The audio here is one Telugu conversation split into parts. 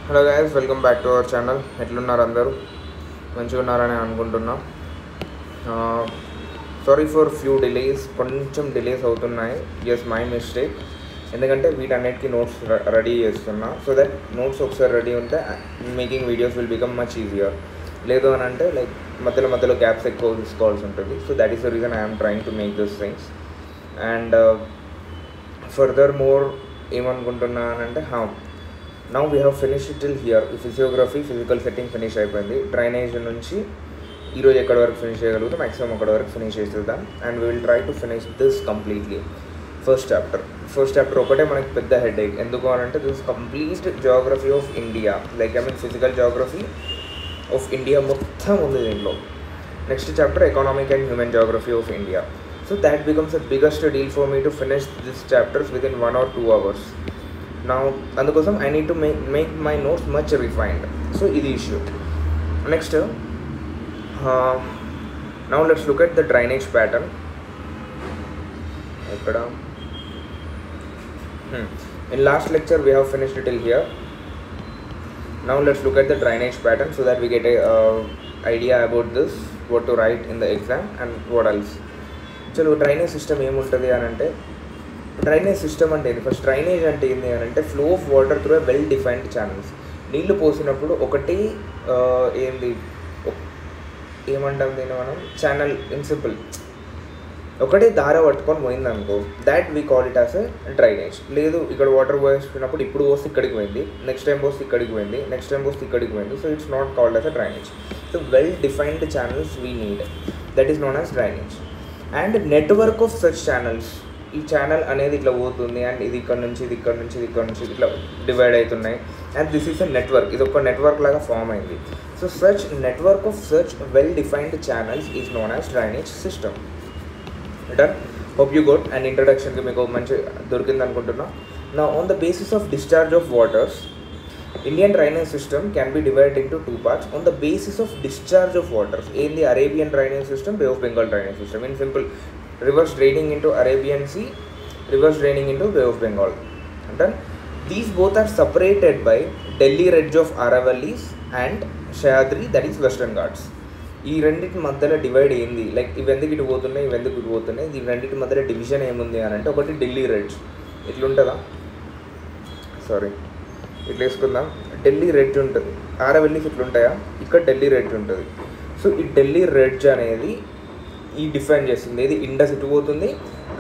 Hello guys, welcome back to our channel. ఎట్లున్నారు అందరూ? మంచిగా ఉన్నారని అనుకుంటున్నా. సారీ ఫర్ ఫ్యూ డిలేస్, కొంచెం డిలేస్ అవుతున్నాయి. Yes, my mistake. ఎందుకంటే వీటన్నిటికీ నోట్స్ రెడీ చేస్తున్నా. సో దట్ నోట్స్ ఒకసారి రెడీ ఉంటే making videos will become much easier. లేదు అని అంటే లైక్ మధ్యలో గ్యాప్స్ ఎక్కువ తీసుకోవాల్సి ఉంటుంది. So that is the reason I'm trying to make this things. And furthermore ఏమనుకుంటున్నానంటే now we have finished till here. ఈ ఫిజియోగ్రఫీ ఫిజికల్ సెట్టింగ్ ఫినిష్ అయిపోయింది. డ్రైనేజ్ నుంచి ఈరోజు ఎక్కడి వరకు ఫినిష్ చేయగలుగుతాం, మ్యాక్సిమం అక్కడి వరకు ఫినిష్ చేసేద్దాం. And we will try to finish this completely. First chapter ఒకటే మనకి పెద్ద హెడేక్. ఎందుకు అని అంటే this complete geography of India, like physical geography of India మొత్తం ఉంది దీంట్లో. Next chapter economic and human geography of India. So that becomes the biggest deal for me to finish this chapters with in 1 or 2 hours. నా అందుకోసం I need to make my notes much refined. So ఇది issue. Next now let's look at the drainage pattern. ఇక్కడ in last lecture we have finished till here. Now let's look at the drainage pattern so that we get a idea about this, what to write in the exam and what else. చలో డ్రైనేజ్ సిస్టమ్ ఏముంటుంది అని అంటే, డ్రైనేజ్ సిస్టమ్ అంటే ఏంటి? ఫస్ట్ డ్రైనేజ్ అంటే ఏంటి అని అంటే flow of water through well defined channels. నీళ్లు పోసినప్పుడు ఒకటి ఏమంటాం దీన్ని మనం, ఛానల్ ఇన్ సింపుల్, ఒకటే దార పట్టుకొని పోయిందనుకో, that we call it as a drainage. లేదు ఇక్కడ వాటర్ పోసినప్పుడు ఇప్పుడు పోస్తే ఇక్కడికి పోయింది, నెక్స్ట్ టైం పోస్తే ఇక్కడికి పోయింది, నెక్స్ట్ టైం పోస్తే ఇక్కడికి పోయింది. So it's not called as a drainage. So well defined channels we need, that is known as drainage. And network of such channels. ఈ ఛానల్ అనేది ఇట్లా పోతుంది అండ్ ఇది ఇక్కడ నుంచి ఇట్లా డివైడ్ అవుతున్నాయి. And this is a network. ఇది ఒక నెట్వర్క్ లాగా ఫామ్ అయింది. So such network of such well defined channels is known as drainage system. Done. Hope you got and ఇంట్రడక్షన్కి మీకు మంచి దొరికింది అనుకుంటున్నా. నా on the basis of discharge of waters, Indian drainage system can be divided into 2 parts on the basis of discharge of waters. In the Arabian drainage system, Bay of Bengal drainage system. In simple, rivers draining into Arabian Sea, rivers draining into Bay of Bengal. Done. These both are separated by Delhi Ridge of Aravallis and Sahyadri, that is Western Ghats. ఈ రెండింటి మధ్యలో డివైడ్ అయింది. లైక్ ఇవెందుకు ఇటు పోతున్నాయి, ఇవెందుకు ఇటు పోతున్నాయి, ఈ రెండింటి మధ్యలో డివిజన్ ఏముంది అని అంటే, ఒకటి ఢిల్లీ రెడ్జ్ ఇట్లుంటుందా, సారీ ఇట్లా వేసుకుందాం. ఢిల్లీ రెడ్జ్ ఉంటుంది, ఆరవెల్లీస్ ఇట్లుంటాయా, ఇక్కడ ఢిల్లీ రెడ్జ్ ఉంటుంది. సో ఈ ఢిల్లీ రెడ్జ్ అనేది ఈ డిఫైన్ చేస్తుంది. ఇది ఇండస్ ఇటు పోతుంది,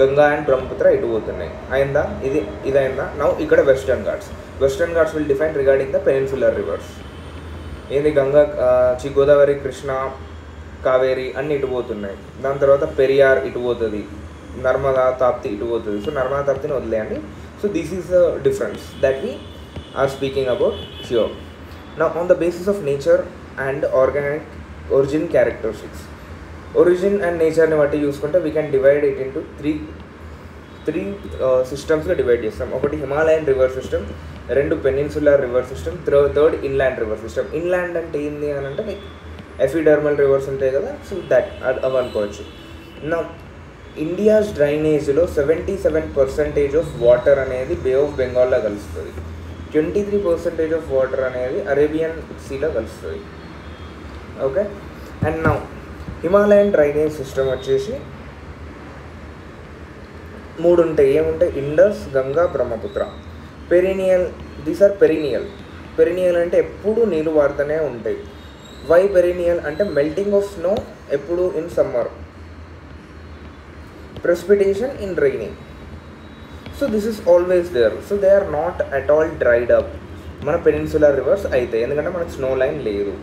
గంగా అండ్ బ్రహ్మపుత్ర ఇటు పోతున్నాయి. అయిందా? ఇది అయిందా? నౌ ఇక్కడ western Ghats will define regarding the peninsular reverse. ఏంది, గంగా, గోదావరి, కృష్ణ, కావేరి అన్నీ ఇటు పోతున్నాయి. దాని తర్వాత పెరియార్ ఇటు పోతుంది, నర్మదా, తాప్తి ఇటు పోతుంది. సో నర్మదా, తాప్తిని వదిలేయండి. So this is the difference that we are speaking about here. Now on the basis of nature and origin characteristics, origin and నేచర్ని బట్టి చూసుకుంటే we can divide it into three సిస్టమ్స్గా డివైడ్ చేస్తాం. ఒకటి Himalayan river system, 2 peninsular river system, third inland river system. Inland అంటే ఏంది అని అంటే లైక్ ఎఫిడర్మల్ రివర్స్ ఉంటాయి కదా, సో దట్ అవి అనుకోవచ్చు. నా ఇండియాస్ డ్రైనేజ్లో 77% ఆఫ్ వాటర్ అనేది బే ఆఫ్ బెంగాల్లో కలుస్తుంది, 23% ఆఫ్ వాటర్ అనేది అరేబియన్ సీలో కలుస్తుంది. Okay. And now Himalayan drainage system వచ్చేసి 3 ఉంటాయి. ఏముంటాయి? Indus, Ganga, Brahmaputra. Perennial, these are perennial అంటే ఎప్పుడు నీళ్ళు వాడుతూనే ఉంటాయి. వై పెరీనియల్ అంటే మెల్టింగ్ ఆఫ్ స్నో ఎప్పుడు in summer, precipitation in raining. So this is always there. So they are not at all dried up. మన పెనిన్సులర్ రివర్స్ అయితే, ఎందుకంటే మనకు స్నో లైన్ లేదు.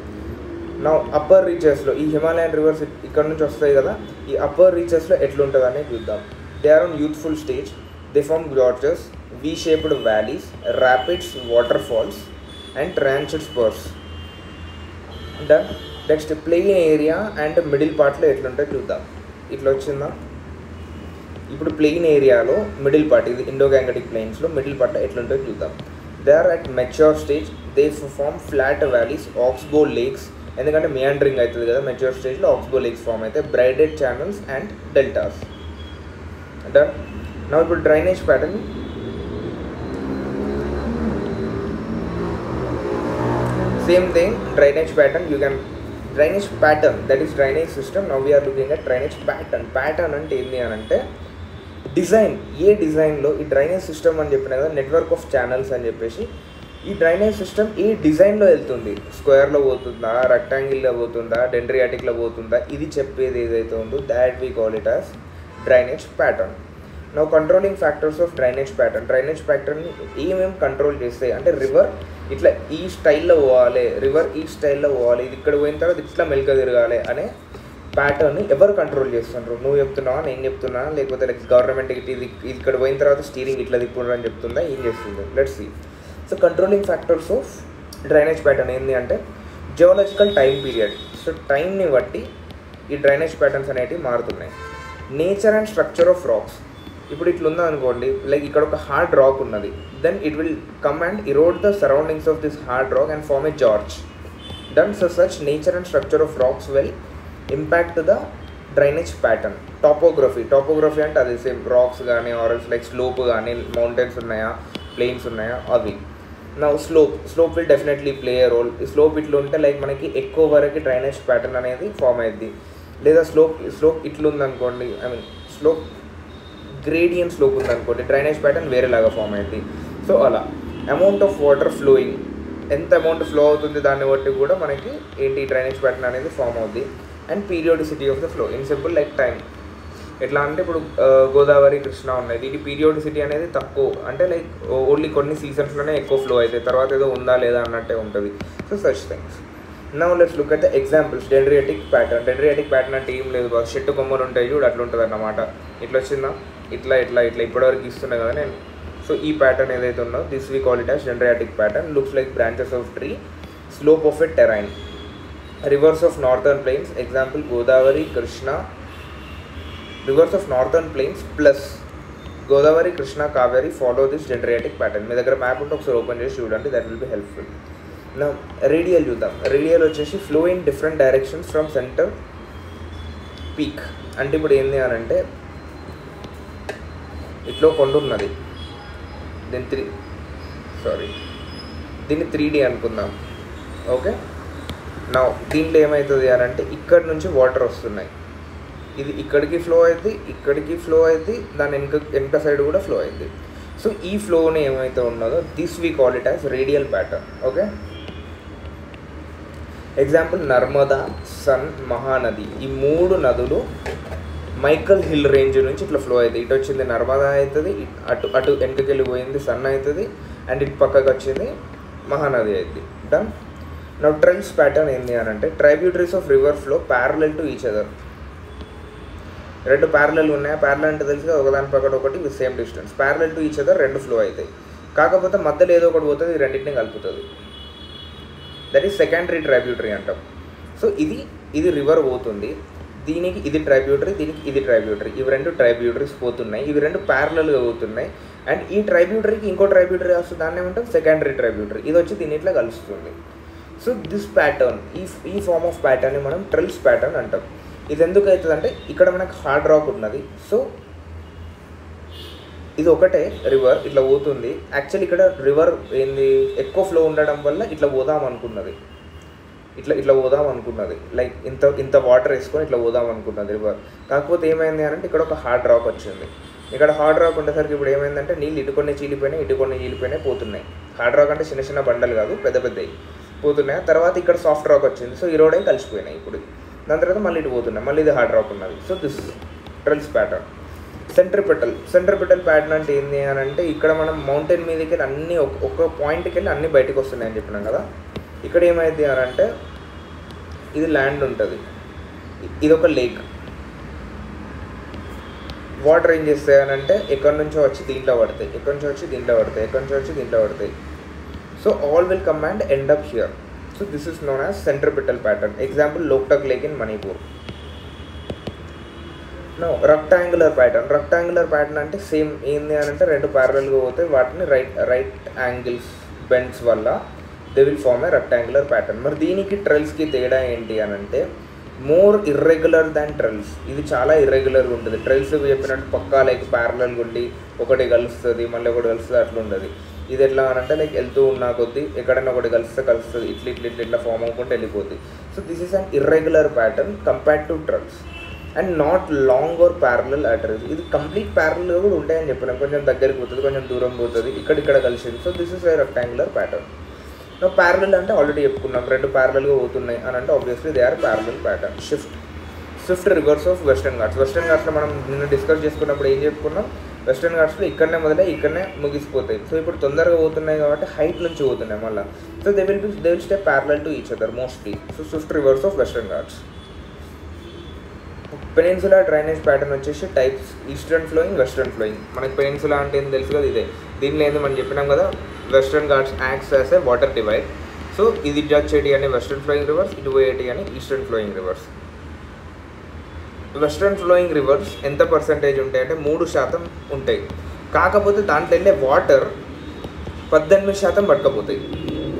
నా అప్పర్ రీచెస్లో ఈ హిమాలయన్ రివర్స్ ఇక్కడ నుంచి వస్తాయి కదా, ఈ అప్పర్ రీచెస్లో ఎట్లుంటుంది అనేది చూద్దాం. They are on youthful stage. They form gorges, V-shaped valleys, rapids, waterfalls and tranched spurs. Done. Next, plain area and middle partలో ఎట్లుంటే చూద్దాం. ఇట్లా వచ్చిందా? ఇప్పుడు ప్లెయిన్ ఏరియాలో మిడిల్ పార్ట్, ఇది ఇండో గ్యాంగటిక్ ప్లెయిన్స్లో మిడిల్ పార్ట్లో ఎట్లుంటే చూద్దాం. They are at mature stage. They form flat valleys, oxbow lakes, ఎందుకంటే మియాండరింగ్ అవుతుంది కదా మెచ్యూర్ స్టేజ్లో, ఆక్స్బో లేక్స్ ఫామ్ అయితే, braided channels and deltas. Done. నా ఇప్పుడు drainage pattern Same thing, drainage pattern, you can drainage pattern, that is drainage system. Now we are looking at drainage pattern. Pattern అంటే ఏంటి అని అంటే డిజైన్, ఏ డిజైన్లో ఈ డ్రైనేజ్ సిస్టమ్ అని చెప్పిన కదా, నెట్వర్క్ ఆఫ్ ఛానల్స్ అని చెప్పేసి, ఈ డ్రైనేజ్ సిస్టమ్ ఏ డిజైన్లో వెళ్తుంది, స్క్వేర్లో పోతుందా, రెక్టాంగిల్లో పోతుందా, డెండ్రియాటిక్లో పోతుందా, ఇది చెప్పేది ఏదైతే ఉందో that we call it as drainage pattern. Now controlling factors of drainage pattern. Drainage ప్యాటర్న్ని ఏమేమి కంట్రోల్ చేస్తాయి అంటే, రివర్ ఇట్లా ఈ స్టైల్లో పోవాలి, రివర్ ఈ స్టైల్లో పోవాలి, ఇది ఇక్కడ పోయిన తర్వాత ఇట్లా మెల్క తిరగాలి అనే ప్యాటర్న్ని ఎవరు కంట్రోల్ చేస్తుండ్రు? నువ్వు చెప్తున్నావా, నేను చెప్తున్నా, లేకపోతే లైక్ గవర్నమెంట్ ఇది ఇక్కడ పోయిన తర్వాత స్టీరింగ్ ఇట్లా తిప్పుండ్రు అని చెప్తుందా, ఏం చేస్తుంది? Let's see. So controlling factors of drainage pattern ఏంటి అంటే జియోలాజికల్ టైం పీరియడ్. సో టైంని బట్టి ఈ డ్రైనేజ్ ప్యాటర్న్స్ అనేటివి మారుతున్నాయి. Nature and structure of rocks. ఇప్పుడు ఇట్లా ఉందా అనుకోండి, లైక్ ఇక్కడ ఒక హార్డ్ రాక్ ఉన్నది, then it will come and erode the surroundings of this hard rock and form a gorge. Then such nature and structure of rocks will impact the drainage pattern. Topography అంటే అది సేమ్ రాక్స్ కానీ ఆర్ఎల్స్ లైక్ స్లోప్ కానీ, మౌంటైన్స్ ఉన్నాయా, ప్లెయిన్స్ ఉన్నాయా, అవి. నా slope will definitely play a role. ఈ స్లోప్ ఇట్లా ఉంటే లైక్ మనకి ఎక్కువ వరకు డ్రైనేజ్ ప్యాటర్న్ అనేది ఫామ్ అయ్యింది. లేదా స్లోప్ ఇట్లా ఉందనుకోండి, I mean slope gradient slope ఉందనుకోండి, డ్రైనేజ్ ప్యాటర్న్ వేరేలాగా ఫామ్ అయింది. సో అలా అమౌంట్ ఆఫ్ వాటర్ ఫ్లోయింగ్, ఎంత అమౌంట్ ఫ్లో అవుతుంది దాన్ని బట్టి కూడా మనకి ఏంటి డ్రైనేజ్ ప్యాటర్న్ అనేది ఫామ్ అవుద్ది. And periodicity of the flow in simple like time. ఎట్లా అంటే ఇప్పుడు గోదావరి, కృష్ణ ఉన్నాయి, దీని పీరియోడిసిటీ అనేది తక్కువ, అంటే లైక్ ఓన్లీ కొన్ని సీజన్స్లోనే ఎక్కువ ఫ్లో అవుతాయి, తర్వాత ఏదో ఉందా లేదా అన్నట్టే ఉంటుంది. So such things. Now let's look at the examples. Dendritic pattern. Dendritic pattern అంటే ఏం లేదు బాగా, చెట్టు కొమ్మలు ఉంటాయి చూడు, అట్లా ఉంటుంది అన్నమాట. ఇట్లా వచ్చిందా, ఇట్లా ఇప్పటివరకు ఇస్తున్నా కదా నేను. సో ఈ ప్యాటర్న్ ఏదైతే ఉందో this we call it as dendritic pattern. Looks like branches of tree, slope of a terrain. Rivers of northern plains. Example Godavari, Krishna. Rivers of northern plains plus Godavari, Krishna, Kaveri follow this dendritic pattern. మీ దగ్గర మ్యాప్ ఉంటే ఒకసారి ఓపెన్ చేసి చూడండి, దట్ విల్ బి హెల్ప్ఫుల్. నా రేడియల్ చూద్దాం. రేడియల్ వచ్చేసి flow in different directions from centre peak. అంటే ఇప్పుడు ఏంది అని అంటే ఇట్లా కొండ ఉన్నది, దీన్ని 3D అనుకుందాం. ఓకే, నా దీంట్లో ఏమవుతుంది అని అంటే ఇక్కడ నుంచి వాటర్ వస్తున్నాయి, ఇది ఇక్కడికి ఫ్లో అవుతుంది, ఇక్కడికి ఫ్లో అవుతుంది, దాని వెనక సైడ్ కూడా ఫ్లో అవుతుంది. సో ఈ ఫ్లోని ఏమైతే ఉన్నదో this we call it as radial pattern. Okay, example Narmada, Son, Mahanadi. ఈ 3 నదులు మైకల్ హిల్ రేంజ్ నుంచి ఇట్లా ఫ్లో అవుతుంది. ఇటు వచ్చింది నర్మదా అవుతుంది, అటు వెనకకి వెళ్ళిపోయింది సన్ అవుతుంది, అండ్ ఇటు పక్కకు వచ్చింది మహానది అవుతుంది. డన్. నా ట్రెల్స్ ప్యాటర్న్ ఏంటి అని అంటే tributaries of river flow parallel to each other. 2 parallel ఉన్నాయి. ప్యారలల్ అంటే తెలుసుగా, ఒకదాని పక్కన ఒకటి with same distance. Parallel to each other 2 flow అవుతాయి. కాకపోతే మధ్యలో ఏదో ఒకటి పోతుంది, ఈ రెండింటిని కలుపుతుంది. దట్ ఈస్ సెకండరీ ట్రైబ్యూటరీ అంటాం. సో ఇది రివర్ పోతుంది, దీనికి ఇది ట్రైబ్యూటరీ, దీనికి ఇది ట్రైబ్యూటరీ. ఇవి 2 ట్రైబ్యూటరీస్ పోతున్నాయి, ఇవి 2 ప్యారలల్గా పోతున్నాయి. అండ్ ఈ ట్రైబ్యూటరీకి ఇంకో ట్రైబ్యూటరీ వస్తుంది, దాన్ని ఏమంటాం సెకండరీ ట్రైబ్యూటరీ. ఇది వచ్చి దీని ఇట్లా కలుస్తుంది. సో దిస్ ప్యాటర్న్, ఈ ఫార్మ్ ఆఫ్ ప్యాటర్న్ని మనం ట్రెల్స్ ప్యాటర్న్ అంటాం. ఇది ఎందుకు అవుతుంది అంటే ఇక్కడ మనకు హార్డ్ రాక్ ఉన్నది. సో ఇది ఒకటే రివర్ ఇట్లా పోతుంది. యాక్చువల్లీ ఇక్కడ రివర్ ఏంది ఎక్కువ ఫ్లో ఉండడం వల్ల ఇట్లా పోదాం అనుకున్నది, ఇట్లా పోదాం అనుకున్నది, లైక్ ఇంత వాటర్ వేసుకొని ఇట్లా పోదాం అనుకున్నది రివర్. కాకపోతే ఏమైంది అని అంటే ఇక్కడ ఒక హార్డ్ రాక్ వచ్చింది. ఇక్కడ హార్డ్ రాక్ ఉండేసరికి ఇప్పుడు ఏమైందంటే నీళ్ళు ఇటు కొన్ని చీలిపోయినాయి పోతున్నాయి. హార్డ్ రాక్ అంటే చిన్న చిన్న బండలు కాదు, పెద్ద పెద్దవి పోతున్నాయి. తర్వాత ఇక్కడ సాఫ్ట్ రాక్ వచ్చింది, సో ఈ రోడ్ అయి కలిసిపోయినాయి. ఇప్పుడు దాని తర్వాత మళ్ళీ ఇటు పోతున్నాయి, మళ్ళీ ఇది హార్డ్ రాక్ ఉన్నది. So this trellis pattern. Centripetal pattern అంటే ఏంటి అని అంటే ఇక్కడ మనం మౌంటైన్ మీదకి వెళ్ళి అన్నీ ఒక పాయింట్కి వెళ్ళి అన్నీ బయటకు వస్తున్నాయి అని చెప్పినాం కదా. ఇక్కడ ఏమైంది అని అంటే ఇది ల్యాండ్ ఉంటుంది, ఇది ఒక లేక్. వాటర్ ఏం చేస్తాయి అని అంటే ఎక్కడి నుంచో వచ్చి దీంట్లో పడతాయి, ఎక్కడి నుంచి వచ్చి దీంట్లో పడతాయి, ఎక్కడి నుంచి వచ్చి దీంట్లో పడతాయి. So all will come and end up here. So this is known as centripetal pattern. Example, Loktak Lake in Manipur. Now rectangular pattern అంటే సేమ్ ఏంది అని అంటే 2 ప్యారలల్గా పోతాయి, వాటిని రైట్ యాంగిల్స్ బెండ్స్ వల్ల they will form a rectangular pattern. మరి దీనికి ట్రెల్స్కి తేడా ఏంటి అని అంటే మోర్ ఇర్రెగ్యులర్ దాన్ ట్రెల్స్. ఇది చాలా ఇర్రెగ్యులర్గా ఉంటుంది. ట్రెల్స్ చెప్పినట్టు పక్కా లైక్ ప్యారలల్గా ఉండి ఒకటి కలుస్తుంది మళ్ళీ ఒకటి కలుస్తుంది అట్లా ఉండదు. ఇది ఎట్లా అంటే లైక్ వెళ్తూ ఉన్న కొద్దీ ఎక్కడైనా ఒకటి కలుస్తుంది ఇట్లా ఫామ్ అవ్వకుండా వెళ్ళిపోద్ది. So this is an irregular pattern compared to trucks and not long or parallel arteries. ఇది కంప్లీట్ ప్యారలల్గా కూడా ఉంటాయని చెప్పినాం, కొంచెం దగ్గరికి పోతుంది, కొంచెం దూరం పోతుంది, ఇక్కడ కలిసింది. So this is a rectangular pattern. Parallel అంటే ఆల్రెడీ చెప్పుకున్నాం, రెండు ప్యారలల్గా పోతున్నాయి అని అంటే obviously they are parallel pattern. Swift rivers of Western Ghats. Western ఘాట్స్లో మనం నిన్న డిస్కస్ చేసుకున్నప్పుడు ఏం చెప్పుకున్నాం, వెస్టర్న్ ఘాట్స్లో ఇక్కడనే మొదలై ఇక్కడనే ముగిసిపోతాయి. సో ఇప్పుడు తొందరగా పోతున్నాయి కాబట్టి హైట్ నుంచి పోతున్నాయి మళ్ళీ. So they will stay parallel to each other mostly. So swift rivers of Western Ghats. Peninsular drainage pattern వచ్చేసి types eastern flowing, western flowing. మనకి పెనిన్సులా అంటే ఏం తెలుసు కదా, ఇదే. దీనిలో ఏందో మనం చెప్పినాం కదా, western Ghats acts as a water divide. So ఇది వచ్చేటి అని వెస్టర్న్ ఫ్లోయింగ్ రివర్స్, ఇటు పోయేటి అని eastern flowing reverse. Western flowing reverse ఎంత పర్సంటేజ్ ఉంటాయి అంటే 3% ఉంటాయి. కాకపోతే దాంట్లో వెళ్ళే వాటర్ 18% పట్టకపోతాయి.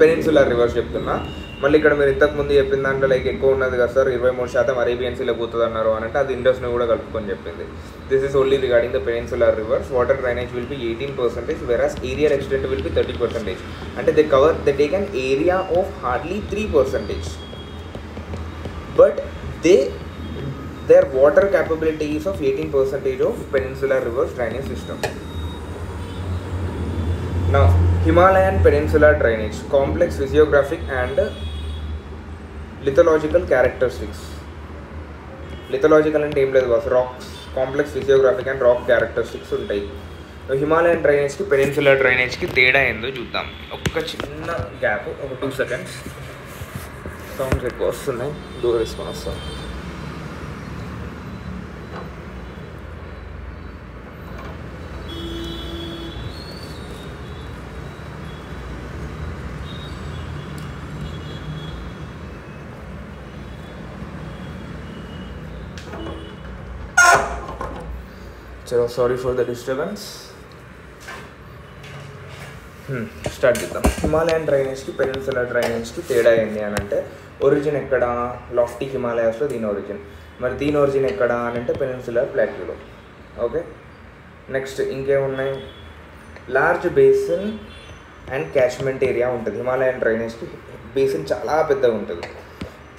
పెనిన్సులార్ రివర్స్ చెప్తున్నా. మళ్ళీ ఇక్కడ మీరు ఇంతకుముందు చెప్పిన దాంట్లో లైక్ ఎక్కువ ఉన్నది కదా సార్, 23% అరేబియన్ సీలో పోతుంది అన్నారు అని అంటే అది ఇండస్ని కూడా కలుపుకొని చెప్పింది. This is only regarding the peninsular rivers. Water drainage will be 18%, whereas areal extent will be 30%. అంటే they take an area of hardly 3%. But their water capability is of 18% of peninsular reverse drainage system. Now, Himalayan peninsular drainage, complex physiographic and lithological characteristics. Lithological and nameless was rocks, complex physiographic and rock characteristics ఉంటాయి. హిమాలయన్ డ్రైనేజ్కి పెనిన్సులర్ డ్రైనేజ్కి తేడా ఏందో చూద్దాం. ఒక్క చిన్న గ్యాప్, ఒక 2 seconds. సౌండ్స్ ఎక్కువ వస్తున్నాయి, దూరం వేసుకొని వస్తాం. చలో, sorry for the disturbance. Start చేద్దాం. హిమాలయన్ డ్రైనేజ్కి పెనిన్సులర్ డ్రైనేజ్కి తేడా ఏంటి అని అంటే, ఒరిజిన్ ఎక్కడ, లాఫ్టీ హిమాలయాస్లో దీని ఒరిజిన్. మరి దీని ఒరిజిన్ ఎక్కడ అని అంటే పెనిన్సులర్ ప్లాట్యూలో. ఓకే, నెక్స్ట్ ఇంకేమున్నాయి, large basin and catchment area ఉంటుంది. హిమాలయన్ డ్రైనేజ్కి బేసిన్ చాలా పెద్దగా ఉంటుంది.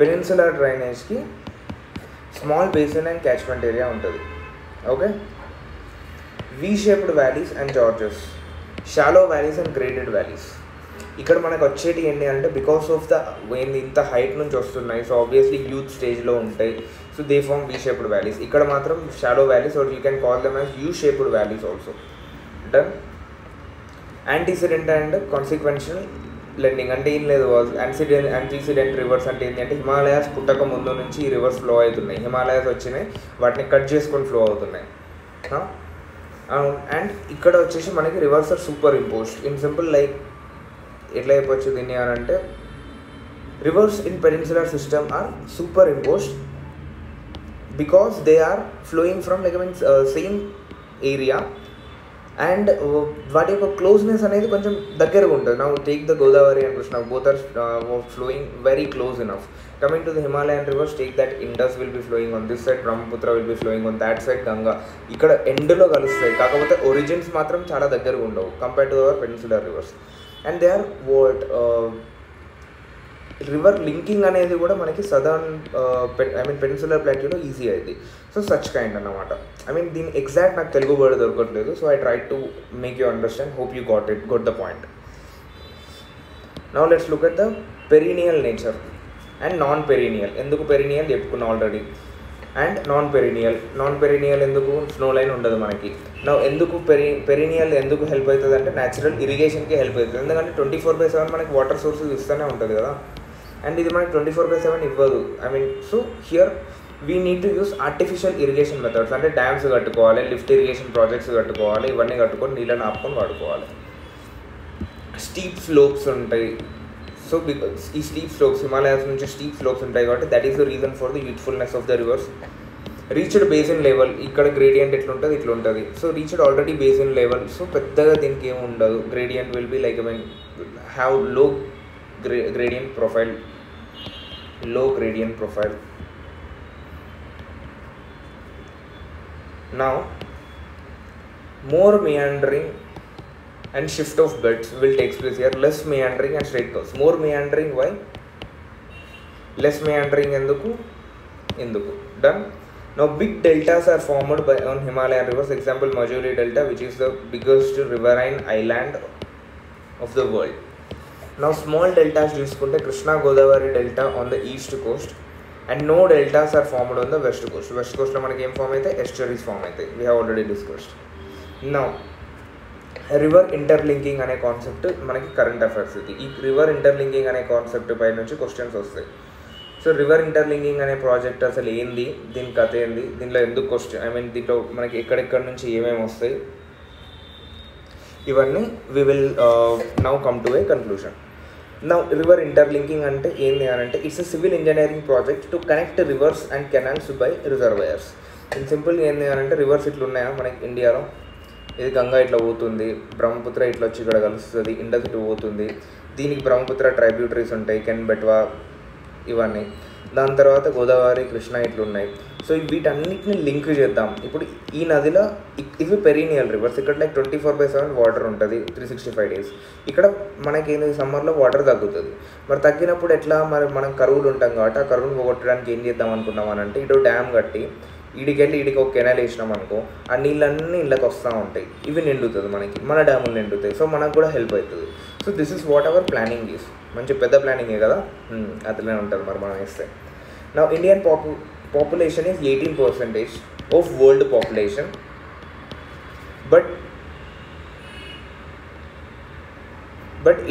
పెనిన్సులర్ డ్రైనేజ్కి small basin and catchment area ఉంటుంది. Okay, V-shaped valleys and gorges, shallow valleys and graded valleys. ఇక్కడ మనకు వచ్చేటి ఏంటి అంటే బికాస్ ఆఫ్ ద ఇంత హైట్ నుంచి వస్తున్నాయి, సో ఆబ్వియస్లీ యూత్ స్టేజ్లో ఉంటాయి. So they form V-shaped valleys. ఇక్కడ మాత్రం shallow valleys, or you can call them as U-shaped valleys also. Done. Antecedent and consequential lending అంటే ఏం లేదు, యాంటీసిడెంట్ రివర్స్ అంటే ఏంటి అంటే హిమాలయాస్ పుట్టక ముందు నుంచి ఈ రివర్స్ ఫ్లో అవుతున్నాయి. హిమాలయాస్ వచ్చినాయి, వాటిని కట్ చేసుకొని ఫ్లో అవుతున్నాయి. అండ్ ఇక్కడ వచ్చేసి మనకి rivers are superimposed. In simple like ఎట్లా చెప్పొచ్చు దీన్ని అని అంటే, rivers in peninsular system are superimposed because they are flowing from like same area and వాటి యొక్క క్లోజ్నెస్ అనేది కొంచెం దగ్గరగా ఉంటుంది. Now take the Godavari and Krishna, both are flowing very close enough. Coming to the Himalayan rivers, take that Indus will be flowing on this side, Brahmaputra will be flowing on that side, Ganga. ఇక్కడ ఎండ్లో కలుస్తాయి, కాకపోతే ఒరిజిన్స్ మాత్రం చాలా దగ్గరగా ఉండవు compare to our peninsular rivers. And they are river linking అనేది కూడా మనకి సదర్న్ పెనిన్సులర్ ప్లాట్యూలో ఈజీ అయింది. సో సచ్ కైండ్ అన్నమాట. దీని ఎగ్జాక్ట్ నాకు తెలుగు వర్డ్ దొరకట్లేదు. So I try to make you understand. Hope you got the point. Now let's look at the perennial nature and non perennial. ఎందుకు పెరీనియల్ చెప్పుకున్నాం ఆల్రెడీ. అండ్ నాన్ పెరీనియల్ ఎందుకు, స్నో లైన్ ఉండదు మనకి. నా ఎందుకు పెరీనియల్ ఎందుకు హెల్ప్ అవుతుంది అంటే న్యాచురల్ ఇరిగేషన్కి హెల్ప్ అవుతుంది. ఎందుకంటే 24/7 మనకి వాటర్ సోర్సెస్ ఇస్తూనే ఉంటుంది కదా. అండ్ ఇది మనకి 24/7 ఇవ్వదు. So here we need to use artificial irrigation methods. అంటే డ్యామ్స్ కట్టుకోవాలి, లిఫ్ట్ ఇరిగేషన్ ప్రాజెక్ట్స్ కట్టుకోవాలి, ఇవన్నీ కట్టుకొని నీళ్ళని ఆపుకొని వాడుకోవాలి. స్టీప్ స్లోప్స్ ఉంటాయి. సో బికాస్ ఈ స్టీప్ స్లోప్స్, హిమాలయాస్ నుంచి స్టీప్ స్లోప్స్ ఉంటాయి కాబట్టి that is the reason for the youthfulness of the reverse. Reached basin level, ఇక్కడ గ్రేడియంట్ ఎట్లుంటుంది ఇట్లా ఉంటుంది. So reached already basin level, so పెద్దగా దీనికి ఏమి ఉండదు. Gradient will be like have low gradient profile, low gradient profile. Now more meandering and shift of beds will take place here. Less meandering and straight curves. More meandering, why? Less meandering enduku done. Now big deltas are formed by on Himalayan rivers. Example, Majuli Delta, which is the biggest riverine island of the world. Now small deltas చూసుకుంటే Krishna Godavari delta on the east coast and no deltas are formed on the west coast. West coast లో మనకి ఏం ఫామ్ అయితే estuaries ఫామ్ అయితే we have already discussed. Now river interlinking అనే కాన్సెప్ట్ మనకి కరెంట్ అఫైర్స్ ఇది. ఈ రివర్ ఇంటర్లింకింగ్ అనే కాన్సెప్ట్ పై నుంచి క్వశ్చన్స్ వస్తాయి. సో రివర్ ఇంటర్లింకింగ్ అనే ప్రాజెక్ట్ అసలు ఏంది, దీని కథ ఏంది, దీనిలో ఎందుకు క్వశ్చన్ దీంట్లో మనకి ఎక్కడెక్కడ నుంచి ఏమేమి వస్తాయి, ఇవన్నీ we will now come to a conclusion. Now river interlinking అంటే ఏంది అని అంటే it's a civil engineering project to connect rivers and canals by reservoirs. In సింపుల్గా ఏంది అని అంటే రివర్స్ ఇట్లా ఉన్నాయా మనకి ఇండియాలో, ఇది గంగా ఇట్లా పోతుంది, బ్రహ్మపుత్ర ఇట్లా వచ్చి ఇక్కడ కలుస్తుంది, ఇండస్ ఇటు పోతుంది, దీనికి బ్రహ్మపుత్ర ట్రైబ్యూటరీస్ ఉంటాయి, కెన్ బెట్వా ఇవన్నీ. దాని తర్వాత గోదావరి, కృష్ణ ఇట్లున్నాయి. సో వీటన్నిటిని లింక్ చేద్దాం. ఇప్పుడు ఈ నదిలో ఇవి పెరీనియల్ రివర్స్, ఇక్కడ లైక్ 24/7 వాటర్ ఉంటుంది 365 days. ఇక్కడ మనకి ఏంది సమ్మర్లో వాటర్ తగ్గుతుంది. మరి తగ్గినప్పుడు ఎట్లా, మరి మనం కరువులు ఉంటాం కాబట్టి ఆ కరువును పోగొట్టడానికి ఏం చేద్దాం అనుకున్నాం అని అంటే ఇటు డ్యామ్ కట్టి ఈడికెళ్ళి ఈడికి ఒక కెనాల్ వేసినాం అనుకో, ఆ నీళ్ళన్నీ ఇళ్ళకి వస్తూ ఉంటాయి, ఇవి నిండుతుంది మనకి, మన డ్యాములు నిండుతాయి. సో మనకు కూడా హెల్ప్ అవుతుంది. So this is what our planning is. మంచి పెద్ద ప్లానింగే కదా, అట్లనే ఉంటుంది మరి మనం వేస్తే. నా Indian population is 18% of world population, but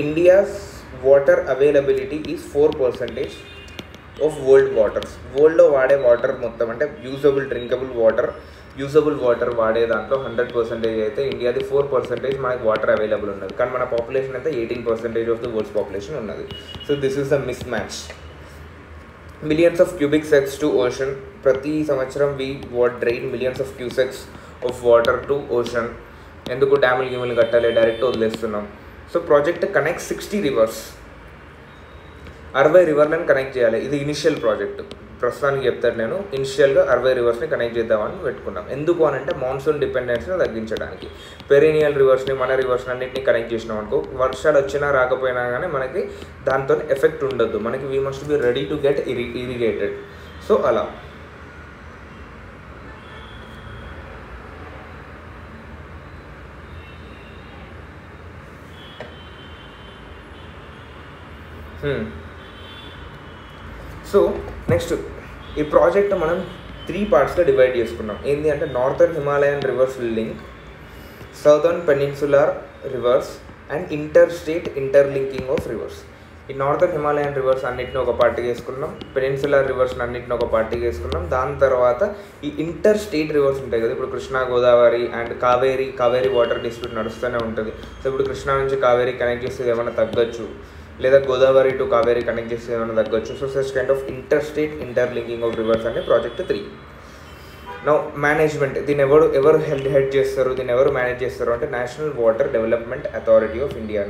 India's water availability is 4% of world waters. World లో వాడే వాటర్ మొత్తం అంటే యూజబుల్ వాటర్ వాడే దాంట్లో 100% అయితే ఇండియాది 4% మనకి వాటర్ అవైలబుల్ ఉన్నది. కానీ మన పాపులేషన్ అయితే 18% ఆఫ్ ద వరల్డ్స్ పాపులేషన్ ఉన్నది. So this is the mismatch. Millions of cubic secs to ocean. ప్రతి సంవత్సరం drain millions of cusecs of water to ocean. ఎందుకు డ్యాములు కట్టాలి, డైరెక్ట్ వదిలేస్తున్నాం. సో ప్రాజెక్ట్ కనెక్ట్ 60 రివర్స్, 60 రివర్లను కనెక్ట్ చేయాలి. ఇది ఇనిషియల్ ప్రాజెక్ట్, ప్రస్తుతానికి చెప్తాను నేను. ఇనిషియల్గా 60 రివర్స్ని కనెక్ట్ చేద్దామని పెట్టుకున్నాం. ఎందుకు అని అంటే మాన్సూన్ డిపెండెన్స్ని తగ్గించడానికి. పెరీనియల్ రివర్స్ని, మన రివర్స్ని అన్నింటినీ కనెక్ట్ చేసినాం అనుకో, వర్షాలు వచ్చినా రాకపోయినా కానీ మనకి దాంతో ఎఫెక్ట్ ఉండద్దు. మనకి we must be ready to get irrigated. So అలా సో నెక్స్ట్ ఈ ప్రాజెక్ట్ మనం 3 పార్ట్స్గా డివైడ్ చేసుకున్నాం. ఏంటి అంటే northern Himalayan reverse link, southern peninsular reverse and interstate interlinking of reverse. ఈ నార్థన్ హిమాలయన్ రివర్స్ అన్నింటిని ఒక పార్టీగా వేసుకున్నాం, పెనిన్సులార్ రివర్స్ అన్నింటిని ఒక పార్టీగా వేసుకున్నాం. దాని తర్వాత ఈ ఇంటర్ స్టేట్ రివర్స్ ఉంటాయి కదా, ఇప్పుడు Krishna Godavari and Kaveri water dispute నడుస్తూనే ఉంటుంది. సో ఇప్పుడు కృష్ణా నుంచి కావేరీ కనెక్ట్ చేస్తే ఏమైనా తగ్గచ్చు, లేదా గోదావరి టు కావేరీ కనెక్ట్ చేస్తే ఏమైనా తగ్గచ్చు. So such kind of interstate interlinking of rivers అనే ప్రాజెక్ట్ 3. నౌ మేనేజ్మెంట్, దీన్ని ఎవరు హెడ్ చేస్తారు, దీన్ని ఎవరు మేనేజ్ చేస్తారు అంటే national water development authority of India.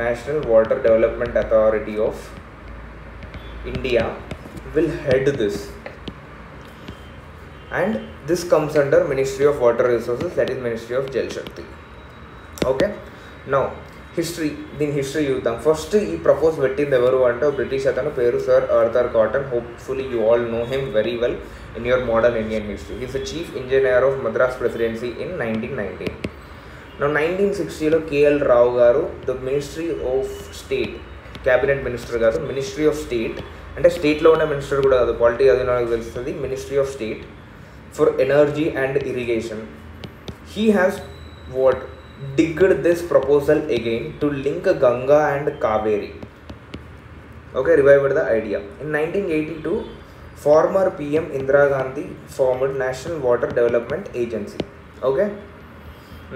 National water development authority of India will head this, and this comes under ministry of water resources, that is ministry of Jal Shakti. Okay, now దీని హిస్టరీ చూద్దాం. ఫస్ట్ ఈ ప్రపోజ్ పెట్టింది ఎవరు అంటే బ్రిటిష్ అతను, పేరు sir Arthur Cotton. Hopefully you all know him very well in your modern Indian history. He's the chief engineer of Madras presidency in 1919. 1960లో కేఎల్ రావు గారు the ministry of state, cabinet minister కాదు, మినిస్ట్రీ ఆఫ్ స్టేట్ అంటే స్టేట్లో ఉన్న మినిస్టర్ కూడా కాదు, పాలిటీ అది నాకు తెలుస్తుంది, ministry of state for energy and irrigation. He has digged this proposal again to link Ganga and Kaveri. Okay, revived the idea. In 1982, former PM Indira Gandhi formed National Water Development Agency. Okay,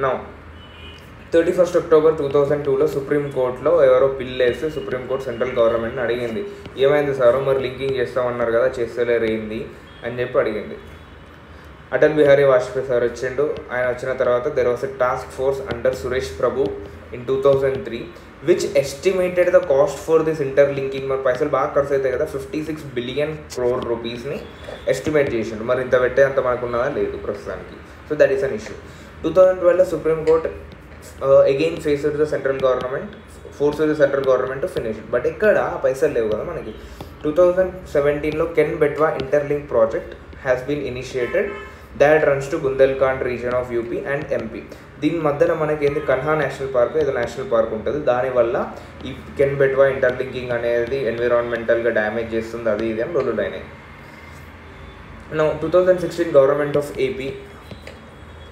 now 31st October 2002లో సుప్రీంకోర్టులో ఎవరో బిల్ వేస్తే సుప్రీంకోర్టు సెంట్రల్ గవర్నమెంట్ని అడిగింది, ఏమైంది సార్ మరి లింకింగ్ చేస్తామన్నారు కదా చేస్తలేరు ఏంది అని చెప్పి అడిగింది. అటల్ బిహారీ వాజ్పేయి సార్ వచ్చిండు. ఆయన వచ్చిన తర్వాత there was a task force under Suresh Prabhu in 2003 which estimated the cost for this interlinking. మరి పైసలు బాగా ఖర్చు అవుతాయి కదా, 56 బిలియన్ crore రూపీస్ని ఎస్టిమేట్ చేసిండు. మరి ఇంత పెట్టే అంత మనకు ఉన్నదా లేదు ప్రస్తుతానికి. So that is an issue. 2012 supreme court again faced the central government, force the central government to finish. But ఇక్కడ పైసలు లేవు కదా మనకి. 2017లో Ken Betwa interlink project has been initiated that runs to Bundelkhand region of UP and MP. దీని మధ్యన మనకి ఏంది కన్హా నేషనల్ పార్క్ ఏదో నేషనల్ పార్క్ ఉంటుంది. దానివల్ల ఈ కెన్ బెట్వా ఇంటర్లింకింగ్ అనేది ఎన్విరాన్మెంటల్గా డ్యామేజ్ చేస్తుంది, అది ఇది అని రూల్ అయినాయి. Now 2016 government of AP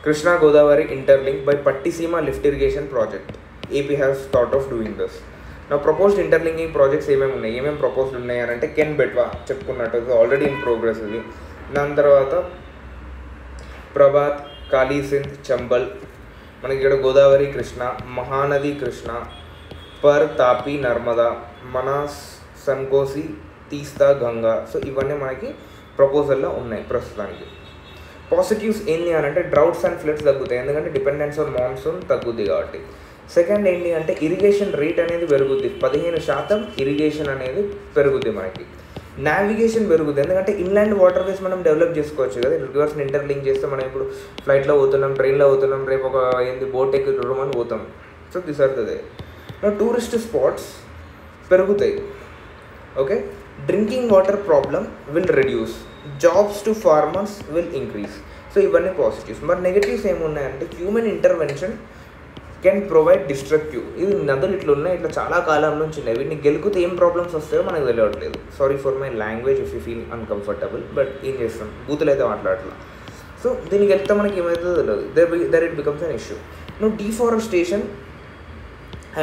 Krishna Godavari interlink by Pattiseema lift irrigation project. AP has thought of doing this. నా ప్రపోజ్డ్ ఇంటర్లింకింగ్ ప్రాజెక్ట్స్ ఏమేమి ప్రపోజ్డ్ ఉన్నాయి అని అంటే కెన్ బెట్వా చెప్పుకున్నట్టు ఆల్రెడీ ఇన్ ప్రోగ్రెస్ ఇది. దాని తర్వాత ప్రభాత్, కాళీ సింధ్, చంబల్, మనకి ఇక్కడ గోదావరి కృష్ణ, మహానది కృష్ణ, పర్, తాపి, నర్మదా, మనాస్, సన్కోసి, తీస్తా, గంగా. సో ఇవన్నీ మనకి ప్రపోజల్లో ఉన్నాయి ప్రస్తుతానికి. పాజిటివ్స్ ఏంటి అని అంటే డ్రౌట్స్ అండ్ ఫ్లడ్స్ తగ్గుతాయి, ఎందుకంటే డిపెండెన్స్ ఆన్ మాన్సూన్ తగ్గుద్ది కాబట్టి. సెకండ్ ఏంటి అంటే ఇరిగేషన్ రేట్ అనేది పెరుగుద్ది, 15% ఇరిగేషన్ అనేది పెరుగుద్ది మనకి. నావిగేషన్ పెరుగుద్ది, ఎందుకంటే ఇన్లాండ్ వాటర్ వేస్ మనం డెవలప్ చేసుకోవచ్చు కదా. రివర్స్ని ఇంటర్లింక్ చేస్తే మనం ఇప్పుడు ఫ్లైట్లో పోతున్నాం, ట్రైన్లో పోతున్నాం, రేపు ఒక బోట్ ఎక్కుతున్నాం అని పోతాం. So this are the tourist spots పెరుగుతాయి. Okay, drinking water problem will reduce, jobs to farmers will increase. So ఇవన్నీ పాజిటివ్స్. మరి నెగటివ్స్ ఏమున్నాయంటే human intervention can provide destructive. ఇది నదులు ఇట్లా ఉన్నాయి, ఇట్లా చాలా కాలం నుంచి ఉన్నాయి. వీటిని గెలుకుతే ఏం ప్రాబ్లమ్స్ వస్తాయో మనకు తెలియట్లేదు. Sorry for my language if you feel uncomfortable, but ఏం చేస్తాం, బూతులు అయితే మాట్లాడట్లా. సో దీనికి వెళ్తే మనకి ఏమవుతుందో తెలియదు, there it becomes an issue. Deforestation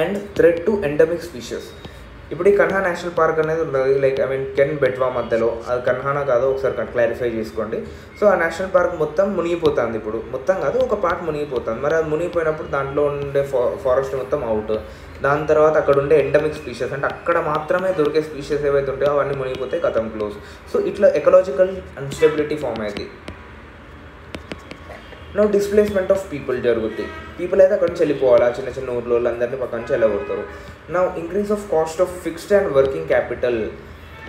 and threat to endemic species. ఇప్పుడు ఈ కన్హా నేషనల్ పార్క్ అనేది ఉన్నది, లైక్ కెన్ బెట్వా మధ్యలో, అది కన్హానా కాదో ఒకసారి క్లారిఫై చేసుకోండి. సో ఆ నేషనల్ పార్క్ మొత్తం మునిగిపోతుంది, ఇప్పుడు మొత్తం కాదు ఒక పార్ట్ మునిగిపోతుంది. మరి అది మునిగిపోయినప్పుడు దాంట్లో ఉండే ఫారెస్ట్ మొత్తం అవుట్. దాని తర్వాత అక్కడ ఉండే ఎండమిక్ స్పీషీస్, అంటే అక్కడ మాత్రమే దొరికే స్పీషీస్ ఏవైతే ఉంటాయో అవన్నీ మునిగిపోతాయి, కథం క్లోజ్. సో ఇట్లా ఎకలాజికల్ అన్స్టెబిలిటీ ఫామ్ అయింది. నో డిస్ప్లేస్మెంట్ ఆఫ్ పీపుల్ జరుగుతుంది. పీపుల్ అయితే అక్కడ నుంచి వెళ్ళిపోవాలి, చిన్న చిన్న ఊర్లో అందరినీ పక్క నుంచి వెళ్ళగొడతారు. Now increase of cost of fixed and working capital.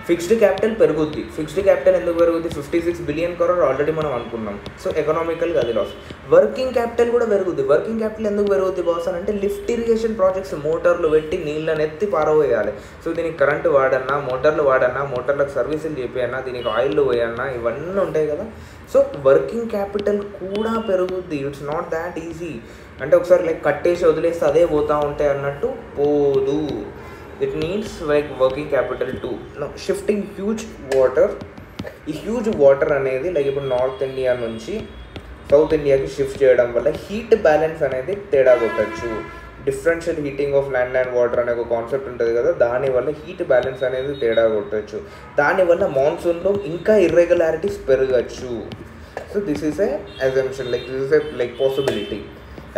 Fixed capital పెరుగుద్ది. ఫిక్స్డ్ క్యాపిటల్ ఎందుకు పెరుగుద్ది? 56 బిలియన్ కరోడ్ ఆల్రెడీ మనం అనుకున్నాం. సో ఎకనామికల్గా అది లాస్. వర్కింగ్ క్యాపిటల్ కూడా పెరుగుద్ది. వర్కింగ్ క్యాపిటల్ ఎందుకు పెరుగుద్ది బాస్ అని అంటే లిఫ్ట్ ఇరిగేషన్ ప్రాజెక్ట్స్ మోటార్లు పెట్టి నీళ్ళని ఎత్తి పారవేయాలి. సో దీనికి కరెంటు వాడన్నా, మోటార్లు వాడన్నా, మోటార్లకు సర్వీసులు చెప్పియన్నా, దీనికి ఆయిల్ పోయన్నా, ఇవన్నీ ఉంటాయి కదా. సో వర్కింగ్ క్యాపిటల్ కూడా పెరుగుద్ది. It's not that easy. అంటే ఒకసారి లైక్ కట్టేసి వదిలేస్తే అదే పోతూ ఉంటాయి అన్నట్టు పోదు. It needs like working capital two. Shifting huge water. ఈ హ్యూజ్ వాటర్ అనేది లైక్ ఇప్పుడు నార్త్ ఇండియా నుంచి సౌత్ ఇండియాకి షిఫ్ట్ చేయడం వల్ల హీట్ బ్యాలెన్స్ అనేది తేడా కొట్టచ్చు. Differential heating of land and water అనే ఒక కాన్సెప్ట్ ఉంటుంది కదా, దానివల్ల హీట్ బ్యాలెన్స్ అనేది తేడా కొట్టచ్చు. దానివల్ల మాన్సూన్లో ఇంకా ఇర్రెగ్యులారిటీస్ పెరగచ్చు. So this is a assumption, like this is a like possibility.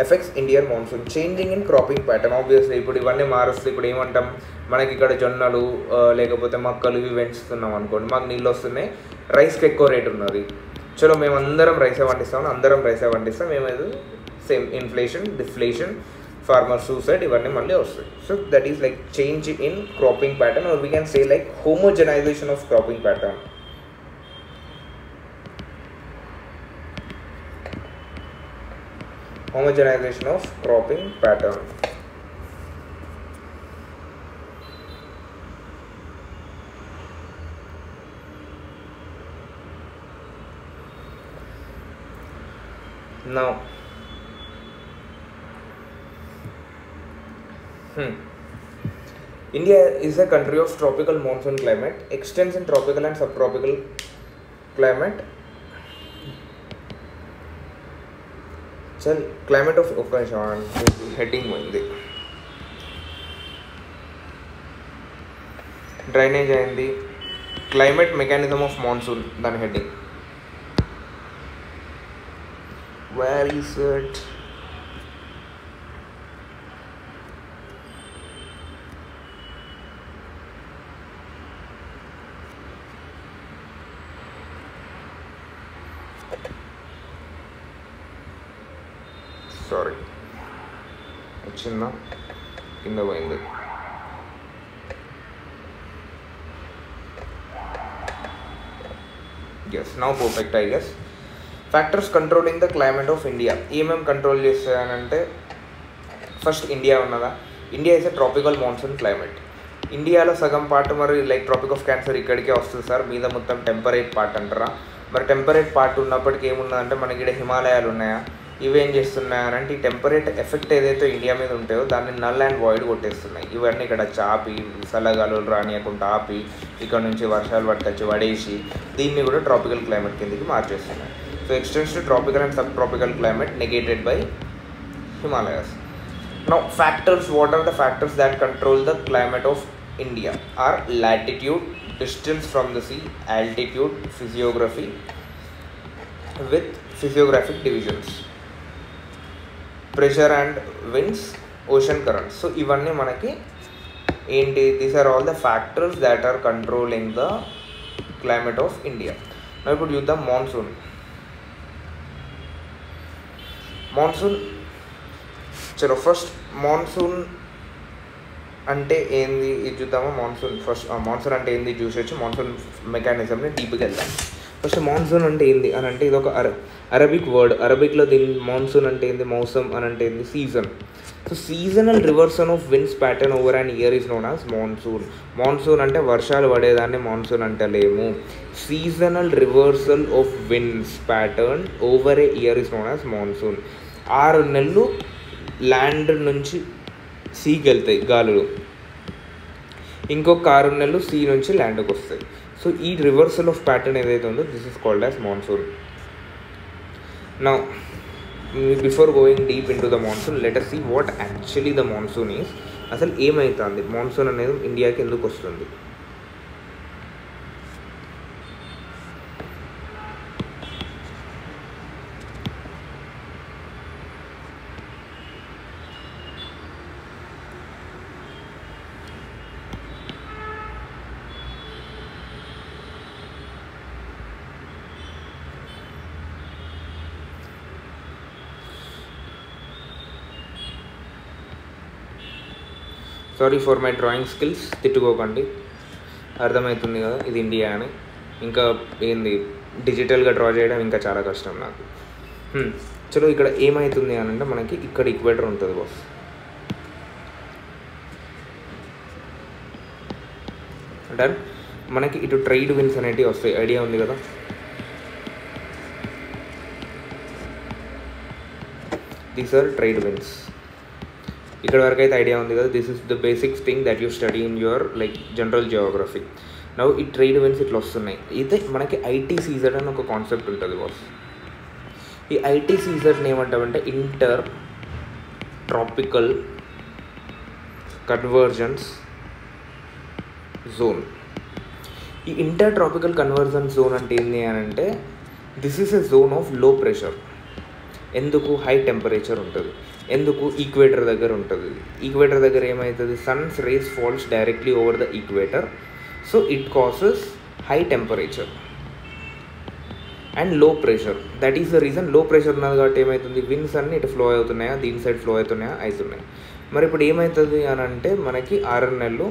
Effects Indian monsoon. Changing in cropping pattern. Obviously ఇప్పుడు ఇవన్నీ మారుస్తాయి. ఇప్పుడు ఏమంటాం, మనకి ఇక్కడ జొన్నలు లేకపోతే మక్కలు ఇవి పెంచుతున్నాం అనుకోండి, మాకు నీళ్ళు వస్తున్నాయి, రైస్కి ఎక్కువ రేట్ ఉన్నది, చలో మేము అందరం రైసే పండిస్తాం, అందరం రైసే పండిస్తాం, ఏమైంది same inflation, deflation, farmer suicide, ఇవన్నీ మళ్ళీ వస్తాయి. So that is like change in cropping pattern, or we can say like homogenization of cropping pattern. Homogenization of cropping pattern. Now India is a country of tropical monsoon climate, extends in tropical and subtropical climate. చల్ క్లైమేట్ ఆఫ్ ఒక హెడ్డింగ్ ఉంది, డ్రైనేజ్ అయింది, క్లైమేట్ మెకానిజం ఆఫ్ మాన్సూన్ దాని heading. Where is it? Sorry వచ్చిందా, కింద పోయింది. Yes, now perfect I guess. Factors controlling the climate of India ఏమేమి కంట్రోల్ చేస్తాయనంటే, ఫస్ట్ ఇండియా ఉన్నదా, India is a tropical monsoon climate. ఇండియాలో సగం పార్ట్ మరి లైక్ ట్రాపిక్ ఆఫ్ క్యాన్సర్ ఇక్కడికే వస్తుంది సార్, మీద మొత్తం టెంపరేట్ పార్ట్ అంటారా. మరి టెంపరేట్ పార్ట్ ఉన్నప్పటికీ ఏమున్నదంటే మనకి ఇక్కడ హిమాలయాలు ఉన్నాయా, ఇవేం చేస్తున్నాయనంటే ఈ టెంపరేట్ ఎఫెక్ట్ ఏదైతే ఇండియా మీద ఉంటాయో దాన్ని నల్ అండ్ వాయిడ్ కొట్టేస్తున్నాయి. ఇవన్నీ ఇక్కడ చాపి చల్లగాలులు రానియకుండా ఆపి ఇక్కడ నుంచి వర్షాలు పట్టుకొచ్చి వడేసి దీన్ని కూడా ట్రాపికల్ క్లైమేట్ కిందకి మార్చేస్తున్నాయి. So extends to tropical and subtropical climate negated by Himalayas. Now factors, what are the factors that control the climate of India are latitude, distance from the sea, altitude, physiography with physiographic divisions, pressure and winds, ocean currents. So ivanni manaki enti, these are all the factors that are controlling the climate of India. Now I put you the monsoon. చలో ఫస్ట్ మాన్సూన్ అంటే ఏంది ఇది చూద్దామా. మాన్సూన్ అంటే ఏంది చూసొచ్చి మాన్సూన్ మెకానిజంని డీప్గా వెళ్దాం. ఫస్ట్ మాన్సూన్ అంటే ఏంది అని అంటే ఇది ఒక అరబిక్ వర్డ్. అరబిక్లో దీని మాన్సూన్ అంటే ఏంది, మౌసమ్ అని అంటే ఏంది, season. So seasonal reversal of winds pattern over and year is known as monsoon. Monsoon అంటే వర్షాలు పడేదాన్ని మాన్సూన్ అంటలేము. Seasonal reversal of winds pattern over a year is known as monsoon. 6 నెలలు ల్యాండ్ నుంచి సీకి వెళ్తాయి గాలులు, ఇంకొక 6 నెలలు సీ నుంచి ల్యాండ్కి వస్తాయి. సో ఈ రివర్సల్ ఆఫ్ ప్యాటర్న్ ఏదైతే ఉందో this is called as monsoon. Now before going deep in to the monsoon let us see what actually the monsoon is. అసలు ఏమవుతుంది, మాన్సూన్ అనేది ఇండియాకి ఎందుకు వస్తుంది. Sorry for my drawing skills, తిట్టుకోకండి, అర్థమవుతుంది కదా ఇది ఇండియా అని. ఇంకా ఏంది డిజిటల్గా డ్రా చేయడం ఇంకా చాలా కష్టం నాకు. చలో ఇక్కడ ఏమవుతుంది అని అంటే మనకి ఇక్కడ ఈక్వేటర్ ఉంటుంది బాస్. అంటే మనకి ఇటు ట్రైడ్ విన్స్ అనేటివి వస్తాయి, ఐడియా ఉంది కదా. These are trade winds. ఇక్కడ వరకు అయితే ఐడియా ఉంది కదా. This is the basic thing that you study in your like general geography. Now ఈ ట్రేడ్ విన్స్ ఇట్లా వస్తున్నాయి. అయితే మనకి ITCZ అని ఒక కాన్సెప్ట్ ఉంటుంది బాస్. ఈ ITCZని ఏమంటామంటే ఇంటర్ ట్రాపికల్ కన్వర్జెన్స్ జోన్. ఈ ఇంటర్ ట్రాపికల్ కన్వర్జెన్స్ జోన్ అంటే ఏంటి అని అంటే this is a zone of low pressure. ఎందుకు, హై టెంపరేచర్ ఉంటుంది. ఎందుకు, ఈక్వేటర్ దగ్గర ఉంటుంది. ఈక్వేటర్ దగ్గర ఏమవుతుంది, sun's rays falls directly over the equator. So it causes high temperature and low pressure. That is the reason. Low pressure ఉన్నది కాబట్టి ఏమవుతుంది, విండ్స్ అన్నీ ఇటు ఫ్లో అవుతున్నాయా, దీని సైడ్ ఫ్లో అవుతున్నాయి. మరి ఇప్పుడు ఏమవుతుంది అని అంటే మనకి 6 నెలలు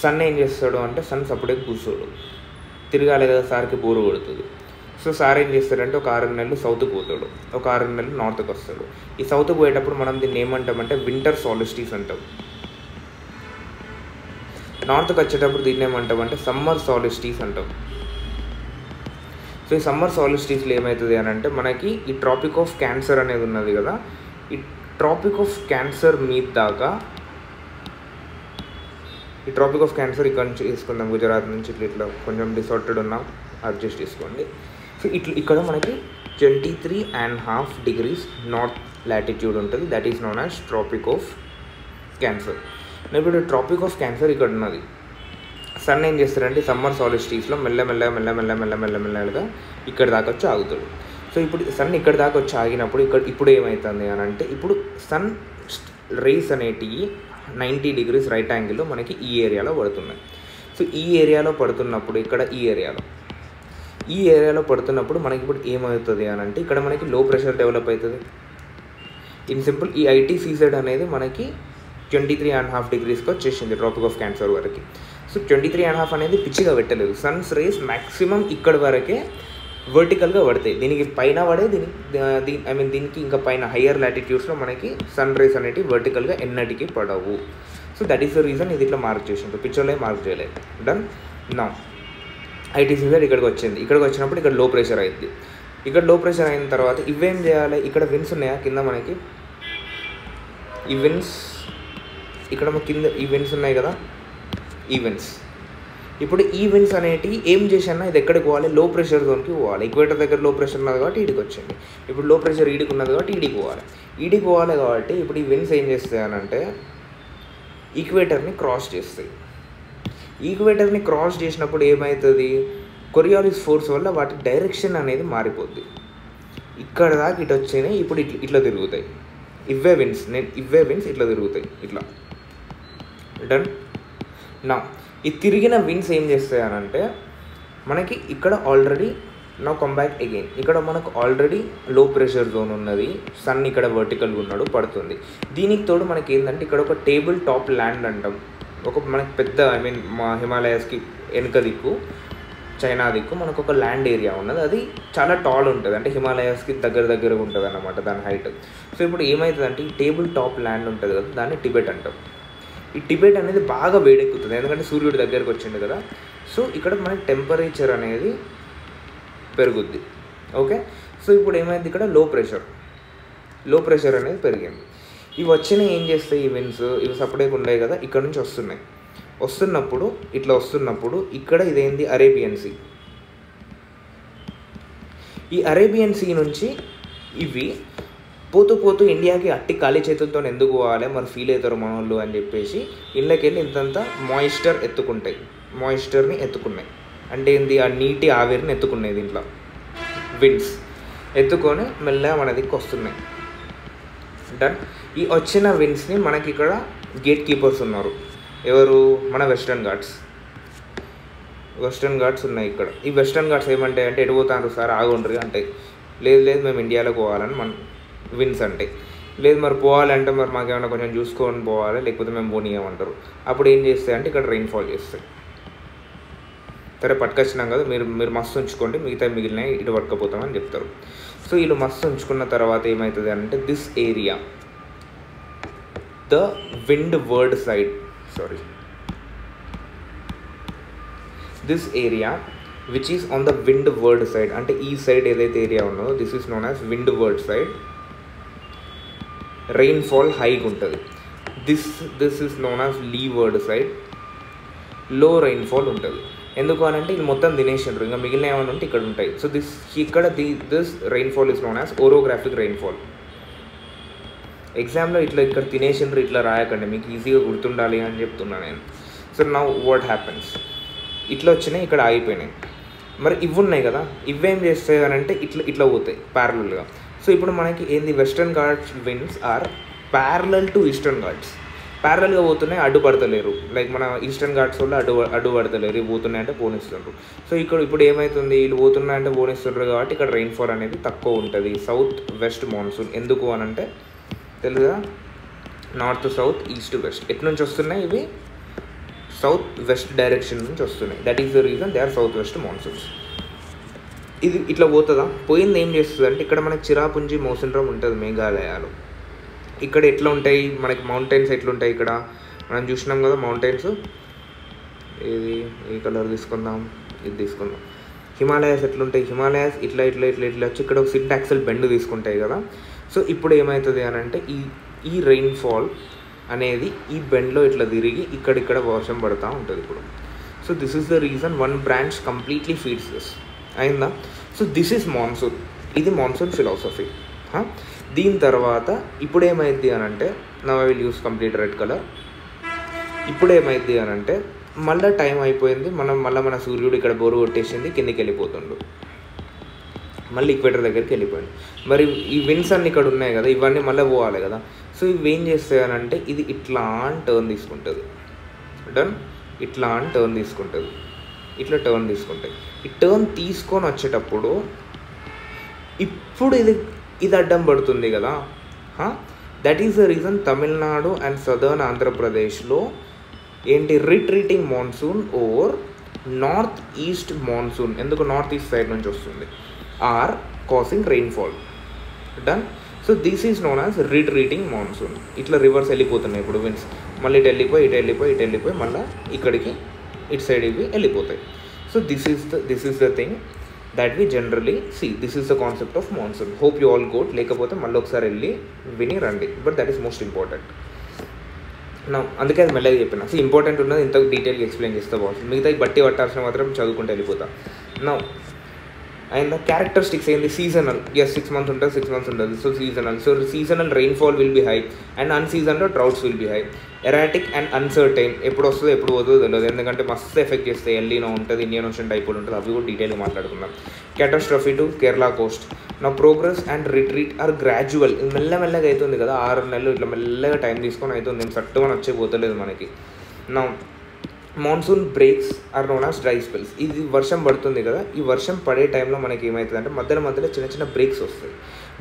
సన్ ఏం చేస్తాడు అంటే సన్ అప్పుడే కూర్చోడు, తిరగాలి కదా, సార్కి బోరు కొడుతుంది. సో సార్ ఏం చేస్తాడంటే ఒక 6 నెలలు సౌత్కి పోతాడు, ఒక 6 నెలలు నార్త్కి వస్తాడు. ఈ సౌత్కి పోయేటప్పుడు మనం దీన్ని ఏమంటామంటే వింటర్ సాలిస్టిస్ అంటాం. నార్త్కి వచ్చేటప్పుడు దీన్ని ఏమంటామంటే సమ్మర్ సాలిస్టిస్ అంటాం. సో ఈ సమ్మర్ సాలిస్టిస్లో ఏమవుతుంది అని అంటే మనకి ఈ ట్రాపిక్ ఆఫ్ క్యాన్సర్ అనేది ఉన్నది కదా, ఈ ట్రాపిక్ ఆఫ్ క్యాన్సర్ మీద దాకా, ఈ ట్రాపిక్ ఆఫ్ క్యాన్సర్ ఇక్కడ నుంచి తీసుకుందాం, గుజరాత్ నుంచి ఇట్లా కొంచెం డిసార్టెడ్ ఉన్నాం, అడ్జస్ట్ చేసుకోండి. సో ఇక్కడ మనకి 23.5 degrees నార్త్ లాటిట్యూడ్ ఉంటుంది. That is known as tropic of cancer. ఇప్పుడు ట్రాపిక్ ఆఫ్ క్యాన్సర్ ఇక్కడ ఉన్నది. సన్ ఏం చేస్తారంటే సమ్మర్ సాలిస్టిస్లో మెల్లమెల్లగా ఇక్కడ దాకా వచ్చి ఆగుతాడు. సో ఇప్పుడు సన్ ఇక్కడ దాకా వచ్చి ఆగినప్పుడు ఇప్పుడు ఏమవుతుంది అని అంటే ఇప్పుడు సన్ రేస్ అనేటివి 90 degrees రైట్ యాంగిల్లో మనకి ఈ ఏరియాలో పడుతున్నాయి. సో ఈ ఏరియాలో పడుతున్నప్పుడు ఇక్కడ ఈ ఏరియాలో పడుతున్నప్పుడు మనకి ఇప్పుడు ఏమవుతుంది అని అంటే ఇక్కడ మనకి లో ప్రెషర్ డెవలప్ అవుతుంది. ఇన్ సింపుల్ ఈ ITCZ అనేది మనకి 23.5 degreesకి వచ్చేసింది ట్రాపిక్ ఆఫ్ క్యాన్సర్ వరకు. సో 23.5 అనేది పిచ్చిగా పెట్టలేదు. సన్స్ రేస్ మ్యాక్సిమం ఇక్కడ వరకే వర్టికల్గా పడతాయి. దీనికి పైన పడే దీనికి ఇంకా పైన హయ్యర్ లాటిట్యూడ్స్లో మనకి సన్ రేస్ అనేవి వర్టికల్గా ఎన్నటికీ పడవు. So that is the reason ఇది ఇట్లా మార్క్ చేసిండ్రు, పిక్చర్లో మార్క్ చేయలేదు. డన్. నా ఐటీసీ సార్ ఇక్కడికి వచ్చింది. ఇక్కడికి వచ్చినప్పుడు ఇక్కడ లో ప్రెషర్ అయింది. ఇక్కడ లో ప్రెషర్ అయిన తర్వాత ఇవేం చేయాలి, ఇక్కడ విన్స్ ఉన్నాయా కింద మనకి, ఈ విన్స్ ఇక్కడ కింద ఈ విన్స్ ఉన్నాయి కదా, ఈ విన్స్. ఇప్పుడు ఈ విన్స్ అనేటివి ఏం చేసినా ఇది ఎక్కడికి పోవాలి, లో ప్రెషర్ జోన్కి పోవాలి. ఈక్వేటర్ దగ్గర లో ప్రెషర్ ఉన్నది కాబట్టి ఈడికి వచ్చింది. ఇప్పుడు లో ప్రెషర్ ఈడికి ఉన్నది కాబట్టి ఈడికి పోవాలి. ఈడికి పోవాలి కాబట్టి ఇప్పుడు ఈ విన్స్ ఏం చేస్తాయి అనంటే ఈక్వేటర్ని క్రాస్ చేస్తాయి. ఈక్వేటర్ని క్రాస్ చేసినప్పుడు ఏమవుతుంది, కొరియాలిస్ ఫోర్స్ వల్ల వాటి డైరెక్షన్ అనేది మారిపోద్ది. ఇక్కడ దాకా ఇటు వచ్చినాయి, ఇప్పుడు ఇట్లా తిరుగుతాయి. ఇవే విన్స్ ఇట్లా తిరుగుతాయి ఇట్లా. డన్. నా ఈ తిరిగిన విన్స్ ఏం చేస్తాయి అనంటే మనకి ఇక్కడ ఆల్రెడీ నా కమ్ బ్యాక్ అగైన్, ఇక్కడ మనకు ఆల్రెడీ లో ప్రెషర్ జోన్ ఉన్నది, సన్ ఇక్కడ వర్టికల్గా ఉన్నాడు పడుతుంది. దీనికి తోడు మనకి ఏంటంటే ఇక్కడ ఒక టేబుల్ టాప్ ల్యాండ్ అంటాం, ఒక మనకి పెద్ద మా హిమాలయాస్కి వెనుక దిక్కు చైనా దిక్కు మనకు ఒక ల్యాండ్ ఏరియా ఉన్నది. అది చాలా టాల్ ఉంటుంది, అంటే హిమాలయాస్కి దగ్గర ఉంటుంది అన్నమాట దాని హైట్. సో ఇప్పుడు ఏమవుతుందంటే ఈ టేబుల్ టాప్ ల్యాండ్ ఉంటుంది కదా, దాన్ని టిబెట్ అంటాం. ఈ టిబెట్ అనేది బాగా వేడెక్కుతుంది, ఎందుకంటే సూర్యుడి దగ్గరకు వచ్చింది కదా. సో ఇక్కడ మనకి టెంపరేచర్ అనేది పెరుగుద్ది. ఓకే. సో ఇప్పుడు ఏమైంది, ఇక్కడ లో ప్రెషర్ అనేది పెరిగింది. ఇవి వచ్చినాయి ఏం చేస్తాయి, ఈ విన్స్ ఇవి సపరేట్గా ఉన్నాయి కదా, ఇక్కడ నుంచి వస్తున్నప్పుడు ఇట్లా వస్తున్నప్పుడు ఇక్కడ ఇదేంది అరేబియన్ సీ. ఈ అరేబియన్ సీ నుంచి ఇవి పోతూ ఇండియాకి అట్టి ఖాళీ చేతులతో ఎందుకు పోవాలి, మరి ఫీల్ అవుతారు మన వాళ్ళు అని చెప్పేసి ఇళ్ళకి వెళ్ళి ఇంతంతా మాయిశ్చర్ని ఎత్తుకున్నాయి. అంటే ఏంది, ఆ నీటి ఆవిరిని ఎత్తుకున్నాయి దీంట్లో విండ్స్ ఎత్తుకొని మెల్లగా మన దిక్కు వస్తున్నాయి. డన్. ఈ వచ్చిన విండ్స్ని మనకి ఇక్కడ గేట్ కీపర్స్ ఉన్నారు. ఎవరు, మన వెస్టర్న్ ఘాట్స్ ఉన్నాయి ఇక్కడ. ఈ వెస్టర్న్ ఘాట్స్ ఏమంటాయి అంటే ఎటు పోతారు సార్ ఆగుండ్రి అంటే, లేదు మేము ఇండియాలో పోవాలని మన విన్స్ అంటే, లేదు మరి పోవాలంటే మరి మాకేమైనా కొంచెం చూసుకొని పోవాలి, లేకపోతే మేము పోనీయమంటారు. అప్పుడు ఏం చేస్తాయి అంటే ఇక్కడ రెయిన్ఫాల్ చేస్తాయి. సరే పట్టుకొచ్చినాం కదా, మీరు మస్తు ఉంచుకోండి, మిగిలినవి ఇటు పట్టుకపోతామని చెప్తారు. సో వీళ్ళు మస్తు ఉంచుకున్న తర్వాత ఏమవుతుంది అంటే this area the windward side this area which is on the windward side, అంటే ఈ సైడ్ ఏదైతే ఏరియా ఉన్నదో this is known as windward side. Rainfall హైగా ఉంటుంది. This is known as leeward side, low rainfall ఉంటుంది. ఎందుకు అని అంటే ఇది మొత్తం తినేసిండ్రు, ఇంకా మిగిలిన ఏమైనా ఉంటే ఇక్కడ ఉంటాయి. So this rainfall is known as orographic rainfall. ఎగ్జామ్లో ఇక్కడ తినేసిండ్రు ఇట్లా రాయకండి, మీకు ఈజీగా గుర్తుండాలి అని చెప్తున్నాను నేను. సో నౌ వాట్ హ్యాపెన్స్, ఇట్లా వచ్చినాయి ఇక్కడ ఆగిపోయినాయి. మరి ఇవి ఉన్నాయి కదా, ఇవేం చేస్తాయి అని అంటే ఇట్లా పోతాయి ప్యారలల్గా. సో ఇప్పుడు మనకి ఏంది, Western Ghats winds are parallel to Eastern Ghats, ప్యారలల్గా పోతున్నాయి, అడ్డుపడతలేరు. లైక్ మన ఈస్టర్న్ ఘాట్స్ వల్ల అడ్డుపడతలేరు, ఇవి పోతున్నాయంటే పోనిస్తుండ్రు. సో ఇప్పుడు ఏమవుతుంది, వీళ్ళు పోతున్నాయంటే పోనిస్తుండ్రు కాబట్టి ఇక్కడ రెయిన్ఫాల్ అనేది తక్కువ ఉంటుంది. సౌత్ వెస్ట్ మాన్సూన్ ఎందుకు అని అంటే తెలుగుగా నార్త్ సౌత్ ఈస్ట్ వెస్ట్ ఎటు నుంచి వస్తున్నాయి, ఇవి సౌత్ వెస్ట్ డైరెక్షన్ నుంచి వస్తున్నాయి. That is the reason they are south west monsoons. ఇది ఇట్లా పోతుందా, పోయింది ఏం చేస్తుంది అంటే ఇక్కడ మనకి చిరాపుంజి మౌసిండ్రం ఉంటుంది మేఘాలయాలు. ఇక్కడ ఎట్లా ఉంటాయి మనకి మౌంటైన్స్ ఎట్లుంటాయి, ఇక్కడ మనం చూసినాం కదా మౌంటైన్స్. ఈ కలర్ తీసుకుందాం, ఇది తీసుకుందాం. హిమాలయాస్ ఎట్లుంటాయి, హిమాలయాస్ ఇట్లా వచ్చి ఇక్కడ ఒక సింటాక్సల్ బెండ్ తీసుకుంటాయి కదా. సో ఇప్పుడు ఏమవుతుంది అని అంటే ఈ రెయిన్ఫాల్ అనేది ఈ బెండ్లో ఇట్లా తిరిగి ఇక్కడ వర్షం పడుతూ ఉంటుంది ఇప్పుడు. So this is the reason one branch completely feeds this అయిందా. సో దిస్ ఈజ్ మాన్సూన్, ఇది మాన్సూన్ ఫిలాసఫీ. దీని తర్వాత ఇప్పుడు ఏమైంది అని అంటే now I will use complete red colour. ఇప్పుడు ఏమైంది అని అంటే మళ్ళీ టైం అయిపోయింది, మన సూర్యుడు ఇక్కడ బోరు కొట్టేసింది, కిందికి వెళ్ళిపోతుండు, మళ్ళీ ఈక్వేటర్ దగ్గరికి వెళ్ళిపోయింది. మరి ఈ విండ్స్ అన్నీ ఇక్కడ ఉన్నాయి కదా, ఇవన్నీ మళ్ళీ పోవాలి కదా. సో ఇవి ఏం చేస్తాయి అని అంటే ఇది ఇట్లా అని టర్న్ తీసుకుంటుంది. డన్. ఇట్లా అని టర్న్ తీసుకుంటుంది, ఇట్లా టర్న్ తీసుకుంటాయి. ఈ టర్న్ తీసుకొని వచ్చేటప్పుడు ఇప్పుడు ఇది అడ్డం పడుతుంది కదా. That is the reason Tamil Nadu and southern ఆంధ్రప్రదేశ్లో ఏంటి retreating monsoon over north east monsoon. ఎందుకు నార్త్ ఈస్ట్ సైడ్ నుంచి వస్తుంది. Are causing rainfall. Done. So this is known as retreating monsoon. ఇట్లా రివర్స్ వెళ్ళిపోతున్నాయి ఇప్పుడు విండ్స్, మళ్ళీ ఇటు వెళ్ళిపోయి మళ్ళీ ఇక్కడికి ఇటు సైడ్ ఇవి వెళ్ళిపోతాయి. So this is the thing that we generally see. This is the concept of monsoon. Hope you all go. లేకపోతే మళ్ళీ ఒకసారి వెళ్ళి విని రండి. But that is most important. నా అందుకే అది మెల్లగా చెప్పిన. సో ఇంపార్టెంట్ ఉన్నది ఇంత డీటెయిల్గా ఎక్స్ప్లెయిన్ చేస్తే బాగుంటుంది. మిగతా బట్టి పట్టాల్సిన మాత్రం చదువుకుంటూ వెళ్ళిపోతా. నా అండ్ ద క్యారెక్టరిస్టిక్స్ ఏంది? సీజనల్. ఎస్, 6 months ఉంటుంది, 6 months ఉంటుంది. So seasonal. So seasonal rainfall will be high and అన్సీజన్లో droughts will be high. Erratic and uncertain. ఎప్పుడు వస్తుందో ఎప్పుడు పోతుందో తెలియదు, ఎందుకంటే మస్తు ఎఫెక్ట్ చేస్తాయి. ఎల్లీనో ఉంటుంది, ఇండియన్ ఓషన్ టైపోల్ ఉంటుంది, అవి కూడా డీటెయిల్గా మాట్లాడుకుందాం. Catastrophe to Kerala coast. నా progress and retreat are gradual. మెల్లగా అవుతుంది కదా, 6 నెలలు ఇట్లా మెల్లగా టైం తీసుకొని అవుతుంది, ఏం సట్టుమని వచ్చే పోతలేదు మనకి. నా monsoon breaks are known as dry spells. ఇది వర్షం పడుతుంది కదా, ఈ వర్షం పడే టైంలో మనకి ఏమవుతుంది అంటే మధ్యలో చిన్న బ్రేక్స్ వస్తాయి.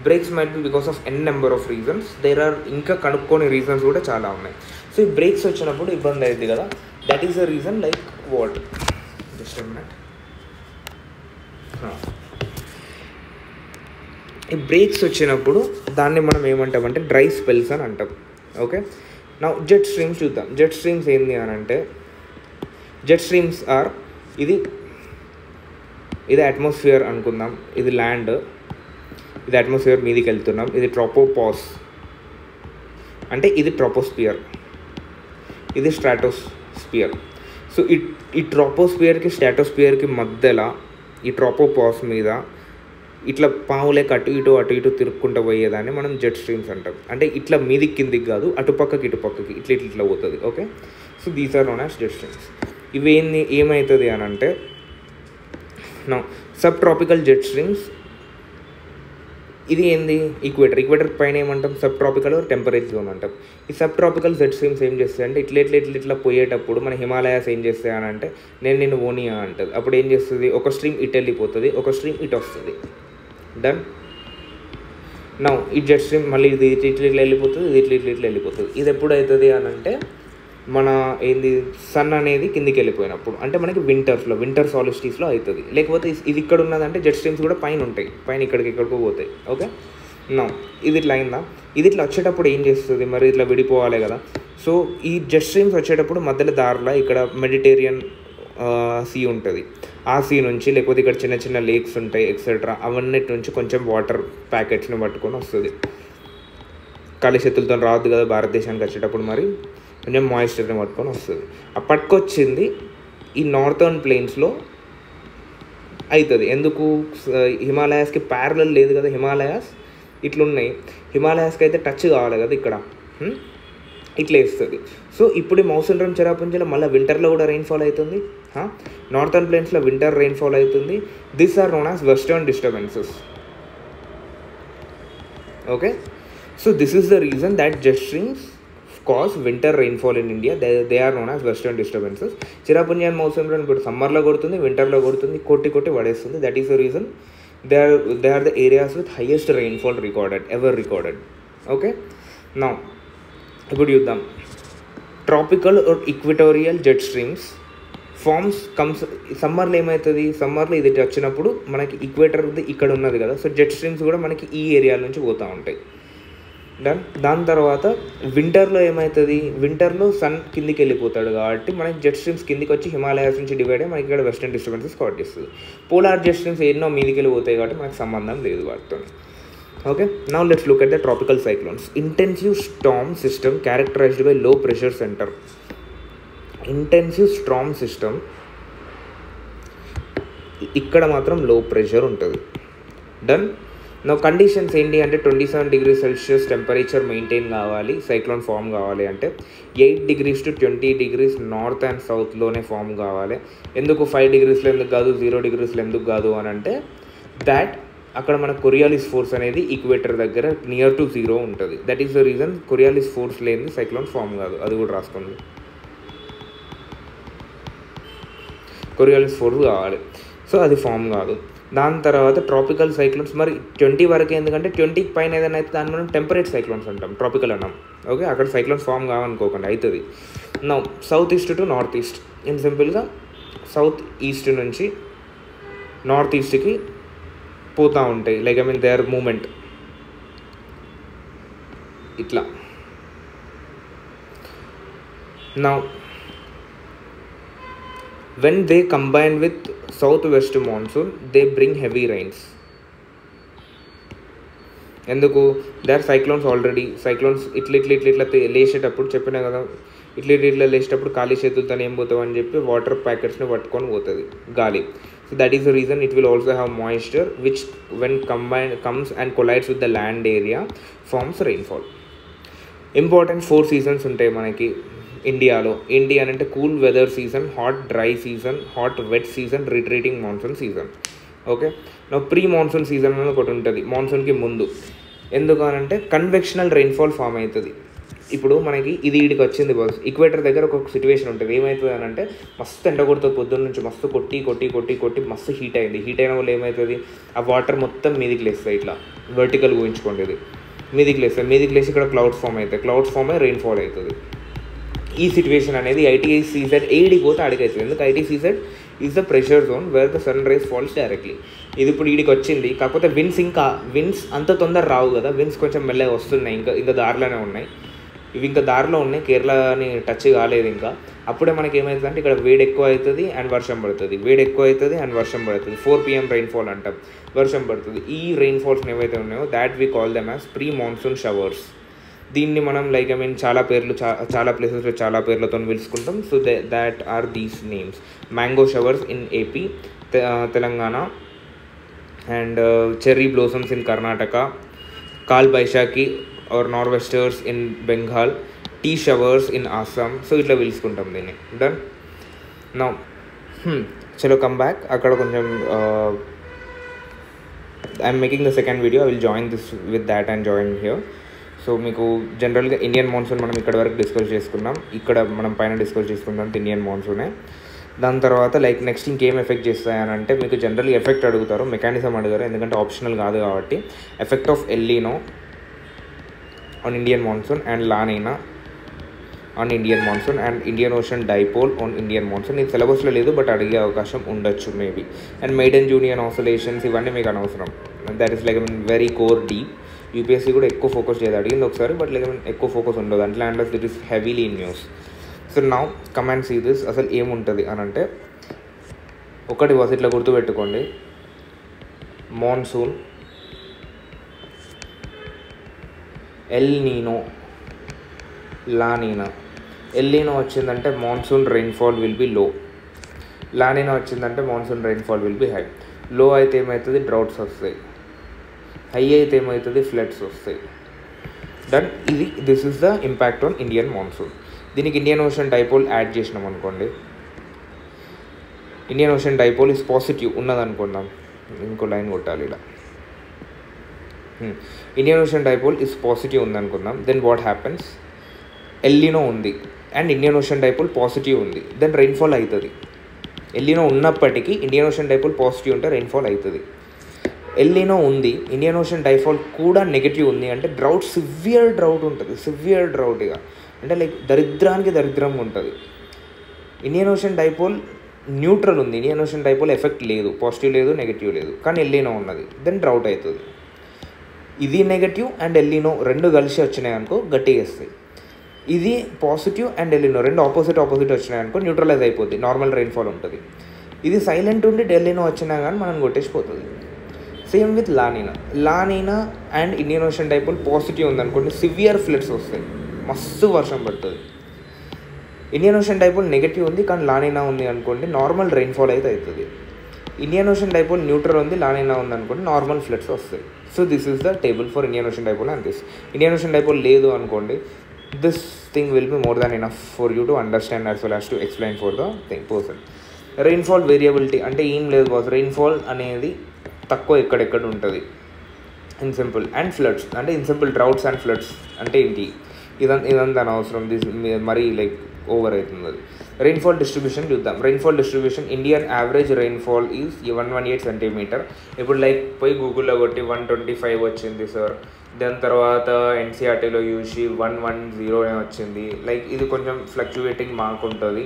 Breaks might be because of an number of reasons. There are ఇంకా కనుక్కోని రీజన్స్ కూడా చాలా ఉన్నాయి. సో ఈ బ్రేక్స్ వచ్చినప్పుడు ఇబ్బంది అవుతుంది కదా, that is the reason. Like what, just minute. ఈ బ్రేక్స్ వచ్చినప్పుడు దాన్ని మనం ఏమంటామంటే డ్రై స్పెల్స్ అని అంటాం. ఓకే, నా జెట్ స్ట్రీమ్స్ చూద్దాం. జెట్ స్ట్రీమ్స్ ఏంది అని అంటే, జెట్ స్ట్రీమ్స్ ఆర్, ఇది అట్మాస్ఫియర్ అనుకుందాం, ఇది ల్యాండ్, ఇది అట్మాస్ఫియర్ మీదికి వెళ్తున్నాం, ఇది ట్రోపోపాస్ అంటే ఇది ట్రోపోస్పియర్, ఇది స్ట్రాటోస్పియర్. సో ఈ ట్రోపోస్పియర్కి స్ట్రాటోస్పియర్కి మధ్యలో ఈ ట్రోపోపాస్ మీద ఇట్లా పావులేక అటు ఇటు తిరుక్కుంటూ పోయేదాన్ని మనం జెట్ స్ట్రీమ్స్ అంటాం. అంటే ఇట్లా మీదికి కిందికి కాదు, అటుపక్కకి ఇటుపక్కకి ఇట్లా పోతుంది. Okay, so these are known as jet streams. ఇవేంది ఏమవుతుంది అని అంటే, నా సబ్ ట్రాపికల్ జెట్ స్ట్రీమ్స్. ఇది ఏంది? ఈక్వేటర్ పైన ఏమంటాం? సబ్ ట్రాపికల్ టెంపరేట్ జోన్ అంటాం. ఈ సబ్ ట్రాపికల్ జెట్ స్ట్రీమ్స్ ఏం చేస్తాయి అంటే ఇట్లా పోయేటప్పుడు మన హిమాలయాస్ ఏం చేస్తాయి అని అంటే నేను ఓనియా అంటుంది. అప్పుడు ఏం చేస్తుంది? ఒక స్ట్రీమ్ ఇటు వెళ్ళిపోతుంది, ఒక స్ట్రీమ్ ఇటు వస్తుంది. డన్. నా ఈ జెట్ స్ట్రీమ్ మళ్ళీ ఇది ఇట్లా వెళ్ళిపోతుంది, ఇది ఇట్లా వెళ్ళిపోతుంది. ఇది ఎప్పుడు అవుతుంది అని అంటే మన ఏంది సన్ అనేది కిందికి వెళ్ళిపోయినప్పుడు, అంటే మనకి వింటర్ సాలిస్టిస్లో అవుతుంది. లేకపోతే ఇది ఇక్కడ ఉన్నదంటే జెట్ స్ట్రీమ్స్ కూడా పైన ఉంటాయి, పైన ఇక్కడికో పోతాయి. ఓకే, నా ఇది ఇట్లా అయిందా? ఇది ఇట్లా వచ్చేటప్పుడు ఏం చేస్తుంది? మరి ఇట్లా విడిపోవాలి కదా. సో ఈ జెట్ స్ట్రీమ్స్ వచ్చేటప్పుడు మధ్యలో దారిలో ఇక్కడ మెడిటేరియన్ సీ ఉంటుంది, ఆ సీ నుంచి లేకపోతే ఇక్కడ చిన్న లేక్స్ ఉంటాయి ఎక్సెట్రా, అవన్నిటి నుంచి కొంచెం వాటర్ ప్యాకెట్స్ని పట్టుకొని వస్తుంది. ఖాళీ చేతులతో రాదు కదా భారతదేశానికి వచ్చేటప్పుడు, మరి కొంచెం మాయిశ్చర్ని పట్టుకొని వస్తుంది. ఆ పట్టుకొచ్చింది ఈ నార్థర్న్ ప్లేన్స్లో అవుతుంది. ఎందుకు? హిమాలయాస్కి ప్యారలల్ లేదు కదా, హిమాలయాస్ ఇట్లున్నాయి, హిమాలయాస్కి అయితే టచ్ కావాలి కదా ఇక్కడ, ఇట్లా వేస్తుంది. సో ఇప్పుడు మౌసండ్రం చెరాపుంజిలో మళ్ళీ వింటర్లో కూడా రెయిన్ఫాల్ అవుతుంది, నార్థర్న్ ప్లేన్స్లో వింటర్ రెయిన్ఫాల్ అవుతుంది. This are known as western disturbances. Okay, so this is the reason that jet streams cause winter rainfall in India. They are known as western disturbances. Cherrapunji and Mawsynram ఇప్పుడు సమ్మర్లో కొడుతుంది, వింటర్లో కొడుతుంది, కొట్టి పడేస్తుంది. That is the reason they are the areas with highest rainfall ever recorded. Okay, now ఇప్పుడు చూద్దాం. Tropical or equatorial jet streams comes సమ్మర్లో ఏమవుతుంది? సమ్మర్లో ఇది వచ్చినప్పుడు మనకి ఈక్వేటర్ ఇక్కడ ఉన్నది కదా, సో జెట్ స్ట్రీమ్స్ కూడా మనకి ఈ ఏరియాల నుంచి పోతూ ఉంటాయి. దాని తర్వాత వింటర్లో ఏమవుతుంది? వింటర్లో సన్ కిందికి వెళ్ళిపోతాడు కాబట్టి మనకి జెట్ స్ట్రీమ్స్ కిందికి వచ్చి హిమాలయాస్ నుంచి డివైడ్ అయ్యి మనకి ఇక్కడ వెస్టర్న్ డిస్టర్బెన్సెస్ కాట్ చేస్తుంది. పోలార్ జెట్ స్ట్రీమ్స్ ఎన్నో మీదికి వెళ్ళిపోతాయి కాబట్టి మనకు సంబంధం లేదు వాటితో. Okay, now let's look at the tropical cyclones. Intensive storm system characterized by low pressure centre. Intensive storm system ఇక్కడ మాత్రం లో ప్రెషర్ ఉంటుంది. డన్. నా కండిషన్స్ ఏంటి అంటే 27 degrees Celsius టెంపరేచర్ మెయింటైన్ కావాలి, సైక్లోన్ ఫామ్ కావాలి అంటే 8 degrees to 20 degrees north and సౌత్లోనే ఫామ్ కావాలి. ఎందుకు 5 degrees ఎందుకు కాదు, 0 degrees ఎందుకు కాదు అని అంటే దాట్ అక్కడ మన కొరియాలిస్ ఫోర్స్ అనేది ఈక్వేటర్ దగ్గర నియర్ టు 0 ఉంటుంది. That is the reason Coriolis force లేని సైక్లోన్ ఫామ్ కాదు. అది కూడా రాసుకోండి, కొరియాలిస్ ఫోర్స్ కావాలి, సో అది ఫామ్ కాదు. దాని తర్వాత ట్రాపికల్ సైక్లోన్స్ మరి 20 వరకే, ఎందుకంటే 20 పైన ఏదైనా అయితే దాన్ని మనం టెంపరేట్ సైక్లోన్స్ అంటాం, ట్రాపికల్ అన్నాం. ఓకే, అక్కడ సైక్లోన్స్ ఫామ్ కావనుకోకండి, అవుతుంది. Now south east to north east. In సింపుల్గా సౌత్ ఈస్ట్ నుంచి నార్త్ ఈస్ట్కి పోతూ ఉంటాయి, like I mean their movement ఇట్లా. Now when they combine with southwest monsoon they bring heavy rains. ఎందుకు? They are cyclones already. Cyclones ఇట్లా లేచేటప్పుడు చెప్పినా కదా, ఇట్లా లేచేటప్పుడు ఖాళీ చేతులతో ఏం పోతావు అని చెప్పి వాటర్ ప్యాకెట్స్ని పట్టుకొని పోతుంది గాలి. So that is the reason it will also have moisture which when comes and collides with the land area forms rainfall. Important 4 seasons ఉంటాయి మనకి ఇండియాలో. ఏంటి అని అంటే cool weather season, hot dry season, hot wet season, retreating monsoon season. Okay, నా ప్రీ మాన్సూన్ సీజన్ అని ఒకటి ఉంటుంది మాన్సూన్కి ముందు. ఎందుకు అని అంటే కన్వెక్షనల్ రెయిన్ఫాల్ ఫామ్ అవుతుంది. ఇప్పుడు మనకి ఇది ఈడికి వచ్చింది బాస్, ఈక్వేటర్ దగ్గర ఒక సిచ్యువేషన్ ఉంటుంది. ఏమవుతుంది అని అంటే మస్తు ఎండ కొడుతుంది, పొద్దున్న నుంచి మస్తు కొట్టి మస్తు హీట్ అయింది. హీట్ అయిన వల్ల ఏమవుతుంది, ఆ వాటర్ మొత్తం మీదికి లేస్తాయి. ఇట్లా వర్టికల్ ఊహించుకోండి, ఇది మీదికి లేసి ఇక్కడ క్లౌడ్స్ ఫామ్ అవుతాయి. క్లౌడ్స్ ఫామ్ అయ్యి రెయిన్ఫాల్ అవుతుంది. ఈ సిచ్యువేషన్ అనేది ITCZ ఏడికి పోతే ఆడికి అవుతుంది. ఎందుకు? ITCZ is the pressure zone where the sun rise falls directly. ఇది ఇప్పుడు ఈడికి వచ్చింది, కాకపోతే విన్స్ అంత తొందర రావు కదా, విన్స్ కొంచెం మెల్లగా వస్తున్నాయి. ఇంకా దారిలోనే ఉన్నాయి ఇవి, ఇంకా దారిలో ఉన్నాయి, కేరళని టచ్ కాలేదు ఇంకా. అప్పుడే మనకి ఏమవుతుంది అంటే ఇక్కడ వేడి ఎక్కువ అవుతుంది అండ్ వర్షం పడుతుంది, 4 PM రెయిన్ఫాల్ అంటాం, వర్షం పడుతుంది. ఈ రెయిన్ఫాల్స్ ఏవైతే ఉన్నాయో that we call them as pre monsoon showers. దీన్ని మనం లైక్ ఐ మీన్ చాలా ప్లేసెస్లో చాలా పేర్లతో పిలుచుకుంటాం. So that are these names: mango showers in AP, Telangana, and cherry blossoms in Karnataka, Kal Baisakhi or nor'westers in Bengal, tea showers in Assam. So ఇట్లా పిలుచుకుంటాం దీన్ని. డన్. నౌ చలో కమ్ బ్యాక్. అక్కడ కొంచెం I'm making the second video, I will join this with that and join here. So మీకు జనరల్గా ఇండియన్ మాన్సూన్ మనం ఇక్కడ వరకు డిస్కస్ చేసుకున్నాం, ఇక్కడ మనం పైన డిస్కస్ చేసుకుందాం ఇండియన్ మాన్సూనే. దాని తర్వాత లైక్ నెక్స్ట్ ఇంకేం ఎఫెక్ట్ చేస్తాయని అంటే మీకు జనరల్గా ఎఫెక్ట్ అడుగుతారు, మెకానిజం అడుగుతారు, ఎందుకంటే ఆప్షనల్ కాదు కాబట్టి. Effect of El Niño on Indian monsoon and La Niña on Indian monsoon and Indian Ocean dipole on Indian monsoon. ఇది సిలబస్లో లేదు బట్ అడిగే అవకాశం ఉండొచ్చు maybe. And maiden junior oscillations ఇవన్నీ మీకు అనవసరం, that is like very core deep. UPSC కూడా ఎక్కువ ఫోకస్ చేయదు, అడిగింది ఒకసారి బట్ లైక్ ఎక్కువ ఫోకస్ ఉండదు అట్లా, and that is heavily in news. So now come and see this. అసలు ఏముంటుంది అని అంటే ఒకటి వాస్ ఇట్లా గుర్తుపెట్టుకోండి, మాన్సూన్, ఎల్నినో, లానినా. ఎల్నినో వచ్చిందంటే monsoon rainfall will be low, La Niña వచ్చిందంటే monsoon rainfall will be high. Low అయితే ఏమవుతుంది, డ్రౌట్స్ వస్తాయి, హై అయితే ఏమవుతుంది, ఫ్లడ్స్ వస్తాయి. Done. This is the impact on Indian monsoon. దీనికి ఇండియన్ ఓషన్ డైపోల్ యాడ్ చేసినాం అనుకోండి, Indian Ocean dipole is positive ఉన్నదనుకుందాం, ఇంకో లైన్ కొట్టాలి ఇలా, Indian Ocean dipole is positive ఉందనుకుందాం. దెన్ వాట్ హ్యాపెన్స్, ఎల్నినో ఉంది and Indian Ocean dipole positive ఉంది, దెన్ రెయిన్ఫాల్ అవుతుంది. ఎల్నినో ఉన్నప్పటికీ ఇండియన్ ఓషన్ డైపోల్ పాజిటివ్ ఉంటే రెయిన్ఫాల్ అవుతుంది. ఎల్నినో ఉంది, ఇండియన్ ఓషన్ డైఫాల్ కూడా నెగిటివ్ ఉంది అంటే సివియర్ డ్రౌట్ ఉంటుంది, సివియర్ డ్రౌట్గా అంటే లైక్ దరిద్రానికి దరిద్రంగా ఉంటుంది. ఇండియన్ ఓషన్ డైపోల్ న్యూట్రల్ ఉంది, ఇండియన్ ఓషన్ డైపోల్ ఎఫెక్ట్ లేదు, పాజిటివ్ లేదు నెగిటివ్ లేదు, కానీ ఎల్నినో ఉన్నది, దెన్ డ్రౌట్ అవుతుంది. ఇది నెగిటివ్ అండ్ ఎల్నినో రెండు కలిసి వచ్చినాయి అనుకో గట్టిగా వేస్తాయి. ఇది పాజిటివ్ అండ్ ఎల్నినో రెండు ఆపోజిట్ వచ్చినాయి అనుకో న్యూట్రలైజ్ అయిపోద్ది, నార్మల్ రెయిన్ఫాల్ ఉంటుంది. ఇది సైలెంట్ ఉండి ఎల్నినో వచ్చినా కానీ మనం కొట్టేసిపోతుంది. Same with La Niña and Indian Ocean dipole positive ఉందనుకోండి, సివియర్ ఫ్లడ్స్ వస్తాయి, మస్తు వర్షం పడుతుంది. ఇండియన్ ఓషన్ డైపోల్ నెగిటివ్ ఉంది కానీ లానినా ఉంది అనుకోండి, నార్మల్ రెయిన్ఫాల్ అయితే అవుతుంది. ఇండియన్ ఓషన్ డైపోల్ న్యూట్రల్ ఉంది, లానినా ఉంది అనుకోండి, నార్మల్ ఫ్లడ్స్ వస్తాయి. So this is the table for Indian Ocean dipole and this. Indian Ocean dipole లేదు అనుకోండి, this thing will be more than enough for you to understand as well as to explain for the person. Rainfall variability అంటే ఏం లేదు బాస్, రెయిన్ఫాల్ అనేది తక్కువ ఎక్కడెక్కడ ఉంటుంది ఇన్ సింపుల్. అండ్ ఫ్లడ్స్ అంటే in simple droughts and floods అంటే ఏంటి, ఇదంతా అనవసరం, మరీ లైక్ ఓవర్ అవుతుంది అది. రెయిన్ఫాల్ డిస్ట్రిబ్యూషన్ చూద్దాం. Rainfall distribution, Indian average rainfall is 118 centimetre. ఇప్పుడు లైక్ పోయి గూగుల్లో కొట్టి 125 వచ్చింది సార్, దాని తర్వాత NCERTలో చూసి 110 వచ్చింది. లైక్ ఇది కొంచెం ఫ్లక్చువేటింగ్ మార్క్ ఉంటుంది.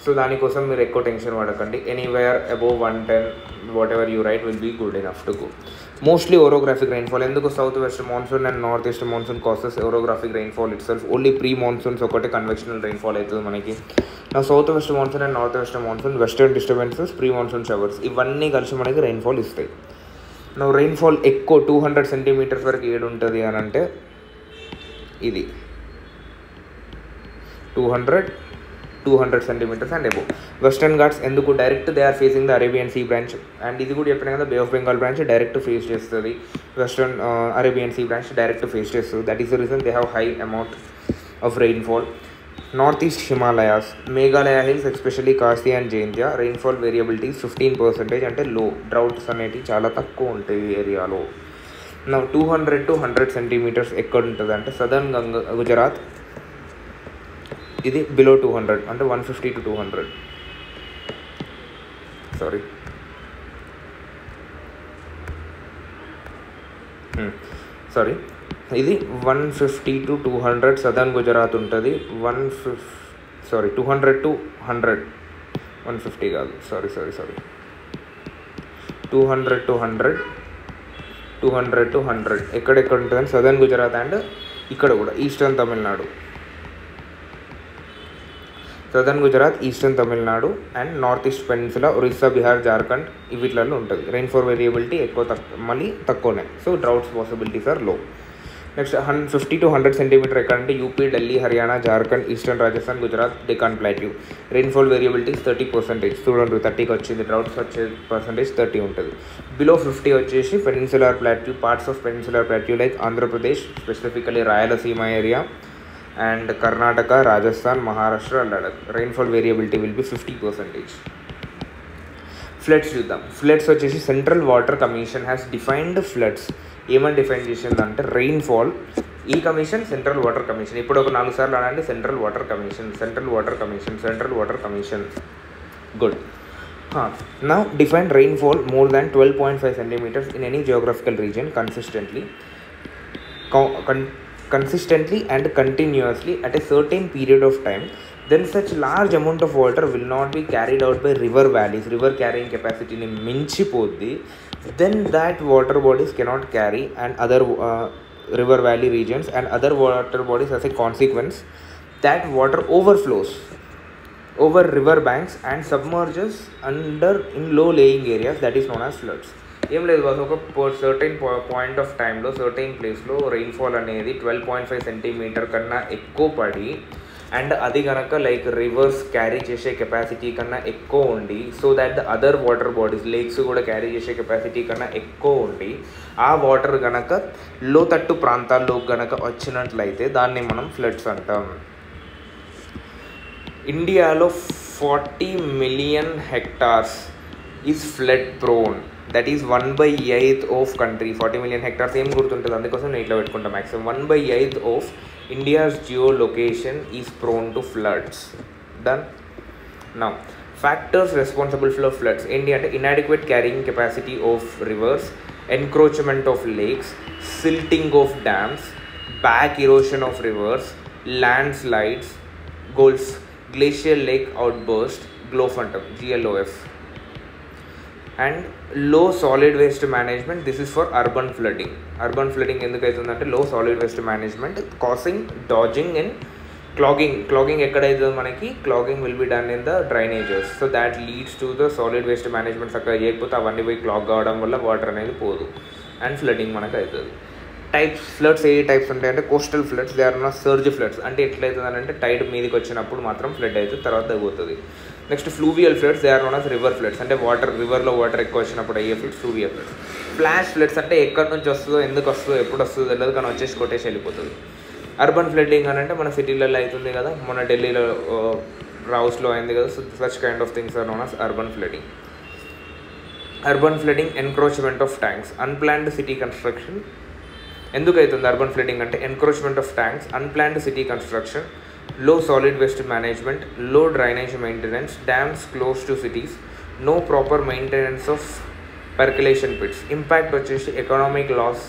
సో దానికోసం మీరు ఎక్కువ టెన్షన్ పడకండి. Anywhere above 110 whatever you write will be good enough to go. Mostly orographic rainfall. ఎందుకు south west monsoon and north east monsoon causes orographic rainfall itself. Only pre monsoons ఒకటే కన్వెక్షనల్ రైన్ఫాల్ అవుతుంది మనకి. నా south west monsoon and north west monsoon, western disturbances, pre monsoon showers ఇవన్నీ కలిసి మనకి రైన్ఫాల్ ఇస్తాయి. నా రైన్ఫాల్ ఎక్కువ 200 సెంటీమీటర్స్ వరకు ఏడు ఉంటుంది అని అంటే ఇది 200 centimetres and above. Western Ghats ఎందుకు direct they are facing the Arabian Sea branch. And ఇది కూడా చెప్పిన కదా, Bay of Bengal branch direct face చేస్తుంది, western Arabian Sea branch direct face చేస్తుంది. That is the reason they have high amount of rainfall. North east Himalayas, Meghalaya hills especially Khasi and Jaintia rainfall variability 15% అంటే లో. డ్రౌట్స్ అనేవి చాలా తక్కువ ఉంటాయి ఈ ఏరియాలో. నా 200 to 100 సెంటీమీటర్స్ ఎక్కడ ఉంటుంది అంటే సదర్న్ గుజరాత్, ఇది బిలో 200 అంటే 150 to 200 సారీ ఇది 150 to 200 సదర్న్ గుజరాత్ ఉంటుంది. 200 to 100 150 కాదు, సారీ 200 to 100 ఎక్కడెక్కడ ఉంటుందని సదర్న్ గుజరాత్ అండ్ ఇక్కడ కూడా eastern Tamil Nadu, southern Gujarat, eastern Tamil Nadu and north east peninsula, Orissa, Bihar, Jharkhand వీటిలలో ఉంటుంది. రైన్ఫాల్ వేరియబిలిటీ మళ్ళీ తక్కువనే. So droughts possibilities are low. Next 50 to 100 centimetre ఎక్కడంటే UP, Delhi, Haryana, Jharkhand, eastern Rajasthan, Gujarat, Deccan plateau. Rainfall variabilities 30%. చూడండి 30కి వచ్చింది, డ్రౌట్స్ వచ్చే పర్సంటేజ్ 30 ఉంటుంది. బిలో 50 వచ్చేసి peninsular plateau, parts of peninsular plateau like Andhra Pradesh, specifically Rayalaseema area and Karnataka, Rajasthan, Maharashtra, Ladakh. Rainfall variability will be 50%. Floods చూద్దాం. ఫ్లడ్స్ వచ్చేసి central water commission has defined floods. ఏమని డిఫైన్ చేసిందంటే రైన్ఫాల్, ఈ కమిషన్ సెంట్రల్ వాటర్ కమిషన్. ఇప్పుడు ఒక 4 సార్లు అనండి central water commission. Good. Now define rainfall more than 12.5 centimeters in any geographical region consistently and continuously at a certain period of time, then such large amount of water will not be carried out by river valleys. River carrying capacity ni minchipoddi, then that water bodies cannot carry, and other river valley regions and other water bodies, as a consequence that water overflows over river banks and submerges under in low laying areas, that is known as floods. ఏం లేదు బాస్, ఒక సర్టైన్ పాయింట్ ఆఫ్ టైంలో సర్టైన్ ప్లేస్లో రెయిన్ఫాల్ అనేది 12.5 సెంటీమీటర్ కన్నా ఎక్కువ పడి, అండ్ అది కనుక లైక్ రివర్స్ క్యారీ చేసే కెపాసిటీ కన్నా ఎక్కువ ఉండి, so that the other water bodies, lakes కూడా క్యారీ చేసే కెపాసిటీ కన్నా ఎక్కువ ఉండి, ఆ వాటర్ కనుక లోతట్టు ప్రాంతాల్లో కనుక వచ్చినట్లయితే దాన్ని మనం ఫ్లడ్స్ అంటాం. ఇండియాలో 40 million hectares is flood prone. That is 1/8 of country. 40 million hectares ఏం గుర్తుంటుంది, అందుకోసం నేను ఇట్లా పెట్టుకుంటా. Maximum 1/8 of India's geo location is prone to floods. Done. Now factors responsible for floods ఏంటి అంటే inadequate carrying capacity of reverse, encroachment of lakes, silting of dams, back ఇరోషన్ of reverse, land slides, glacial lake outburst, GLOF అంటాం, GLOF. అండ్ లో solid waste management, this is for urban flooding. Urban flooding ఎందుకు అవుతుందంటే లో solid waste management causing dodging and clogging ఎక్కడైతుందో మనకి clogging will be done in the drainages. So that leads to the solid waste management. అక్కడ చేయకపోతే అవన్నీ పోయి క్లాగ్ కావడం వల్ల వాటర్ అనేది పోదు అండ్ ఫ్లడింగ్ మనకు అవుతుంది. టైప్స్ ఫ్లడ్స్ ఏ టైప్స్ ఉంటాయంటే coastal floods, they are not surge floods. అంటే ఎట్లయితుంది అంటే టైడ్ మీదకి వచ్చినప్పుడు మాత్రం ఫ్లడ్ అవుతుంది, తర్వాత తగ్గుతుంది. Next fluvial floods, they are not as river floods. అంటే రివర్లో వాటర్ ఎక్కువ వచ్చినప్పుడు అయ్యే floods fluvial floods. Flash floods అంటే ఎక్కడి నుంచి వస్తుందో, ఎందుకు వస్తుందో, ఎప్పుడు వస్తుందో తెలియదు, కానీ వచ్చేసి కొట్టేసి వెళ్ళిపోతుంది. అర్బన్ ఫ్లడ్డింగ్ అని అంటే మన సిటీలలో అవుతుంది కదా, మన ఢిల్లీలో రౌస్లో అయింది కదా. So such kind of things are known as urban flooding. Urban flooding, encroachment of tanks, unplanned city construction. ఎందుకు అవుతుంది అర్బన్ ఫ్లడింగ్ అంటే encroachment of tanks, unplanned city construction, low solid waste management, low drainage maintenance, dams close to cities, no proper maintenance of percolation pits. Impact వచ్చేసి ఎకనామిక్ లాస్,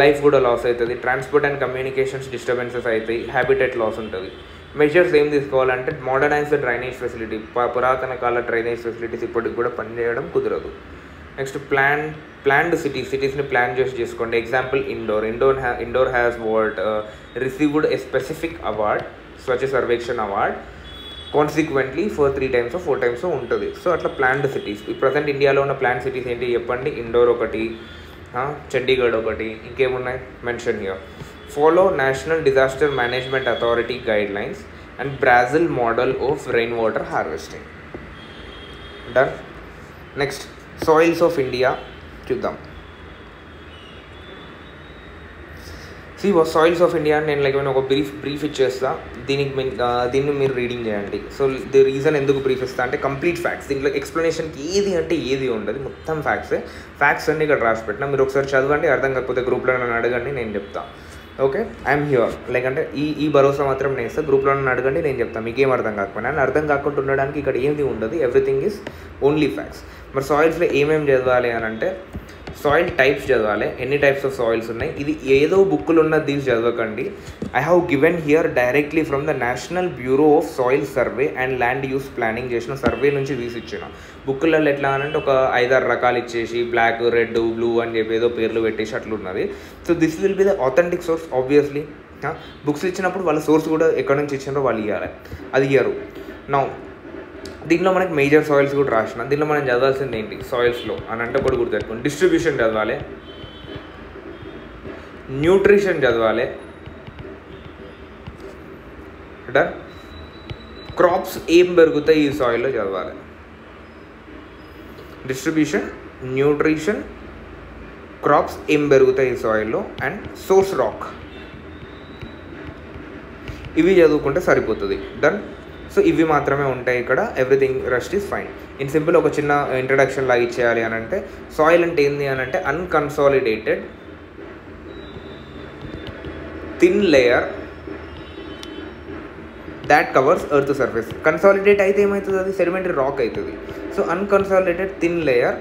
లైఫ్ కూడా లాస్ అవుతుంది, ట్రాన్స్పోర్ట్ అండ్ కమ్యూనికేషన్స్ డిస్టర్బెన్సెస్ అవుతాయి, హ్యాబిటెట్ లాస్ ఉంటుంది, మెజర్స్ ఏం తీసుకోవాలంటే మోడర్నైజ్ ద డ్రైనేజ్ ఫెసిలిటీ, పురాతన కాల డ్రైనేజ్ ఫెసిలిటీస్ ఇప్పటికి కూడా పనిచేయడం కుదరదు. నెక్స్ట్ ప్లాన్డ్ సిటీస్ని ప్లాన్ చేసుకోండి. Example Indore has what received a specific award, Swachh Survekshan award, consequently for 3 times 4 times ఉంటుంది. సో అట్లా ప్లాన్డ్ సిటీస్. ఈ ప్రజెంట్ ఇండియాలో ఉన్న ప్లాన్ సిటీస్ ఏంటి చెప్పండి? ఇండోర్ ఒకటి, చండీగఢ్ ఒకటి, ఇంకేమున్నాయి mention here. Follow national disaster management authority guide lines and Brazil model of rain water harvesting. Done. Next soils of India చూద్దాం. సాయిల్స్ ఆఫ్ ఇండియా నేను ఒక బ్రీఫ్ ఇచ్చేస్తా. దీన్ని మీరు రీడింగ్ చేయండి. సో ది రీజన్ ఎందుకు బ్రీఫ్ ఇస్తా అంటే కంప్లీట్ ఫ్యాక్ట్స్, దీంట్లో ఎక్స్ప్లెనేషన్కి ఏది ఉండదు, మొత్తం ఫ్యాక్ట్స్ అన్ని ఇక్కడ రాసి పెట్టినా. మీరు ఒకసారి చదవండి, అర్థం కాకపోతే గ్రూప్లో నన్ను అడగండి, నేను చెప్తాను. Okay, I'm here. అంటే ఈ భరోసా మాత్రం నేను ఇస్తాను. గ్రూప్లో నన్ను అడగండి, నేను చెప్తాను. మీకేం అర్థం కాకపోయినా. అని అర్థం కాకుండా ఉండడానికి ఇక్కడ ఏది ఉండదు, ఎవ్రీథింగ్ ఈజ్ ఓన్లీ ఫ్యాక్ట్స్. మరి సాయిల్స్లో ఏమేమి చదవాలి అని అంటే సాయిల్ టైప్స్ చదవాలి, ఎన్ని టైప్స్ ఆఫ్ సాయిల్స్ ఉన్నాయి. ఇది ఏదో బుక్కులు ఉన్న దీస్ చదవకండి. I have given here directly from the national bureau of soil survey and land use planning చేసిన సర్వే నుంచి తీసి ఇచ్చిన. బుక్కులలో ఎట్లా అంటే ఒక 5-6 రకాలు ఇచ్చేసి బ్లాక్, రెడ్, బ్లూ అని చెప్పి ఏదో పేర్లు పెట్టేసి అట్లున్నది. So this will be the authentic source. Obviously books ఇచ్చినప్పుడు వాళ్ళ సోర్స్ కూడా ఎక్కడి నుంచి ఇచ్చినారో వాళ్ళు ఇవ్వాలి, అది ఇయ్యరు. నౌ దీంట్లో మనకి మేజర్ సాయిల్స్ కూడా రాసిన. దీంట్లో మనం చదవాల్సింది ఏంటి సాయిల్స్లో అని అంటే కూడా గుర్తుపెట్టుకోండి. డిస్ట్రిబ్యూషన్ చదవాలి, న్యూట్రిషన్ చదవాలి, డన్. క్రాప్స్ ఏం పెరుగుతాయి ఈ సాయిల్లో చదవాలి. డిస్ట్రిబ్యూషన్, న్యూట్రిషన్, క్రాప్స్ ఏం పెరుగుతాయి ఈ సాయిల్లో, అండ్ సోర్స్ రాక్. ఇవి చదువుకుంటే సరిపోతుంది. డన్. సో ఇవి మాత్రమే ఉంటాయి ఇక్కడ. Everything rest is fine. In simple ఒక చిన్న ఇంట్రడక్షన్ లాగా ఇచ్చేయాలి అని అంటే సాయిల్ అంటే ఏంది అని అంటే unconsolidated thin layer that covers earth surface. Consolidate అయితే ఏమవుతుంది? అది సెడిమెంటరీ రాక్ అవుతుంది. So unconsolidated thin layer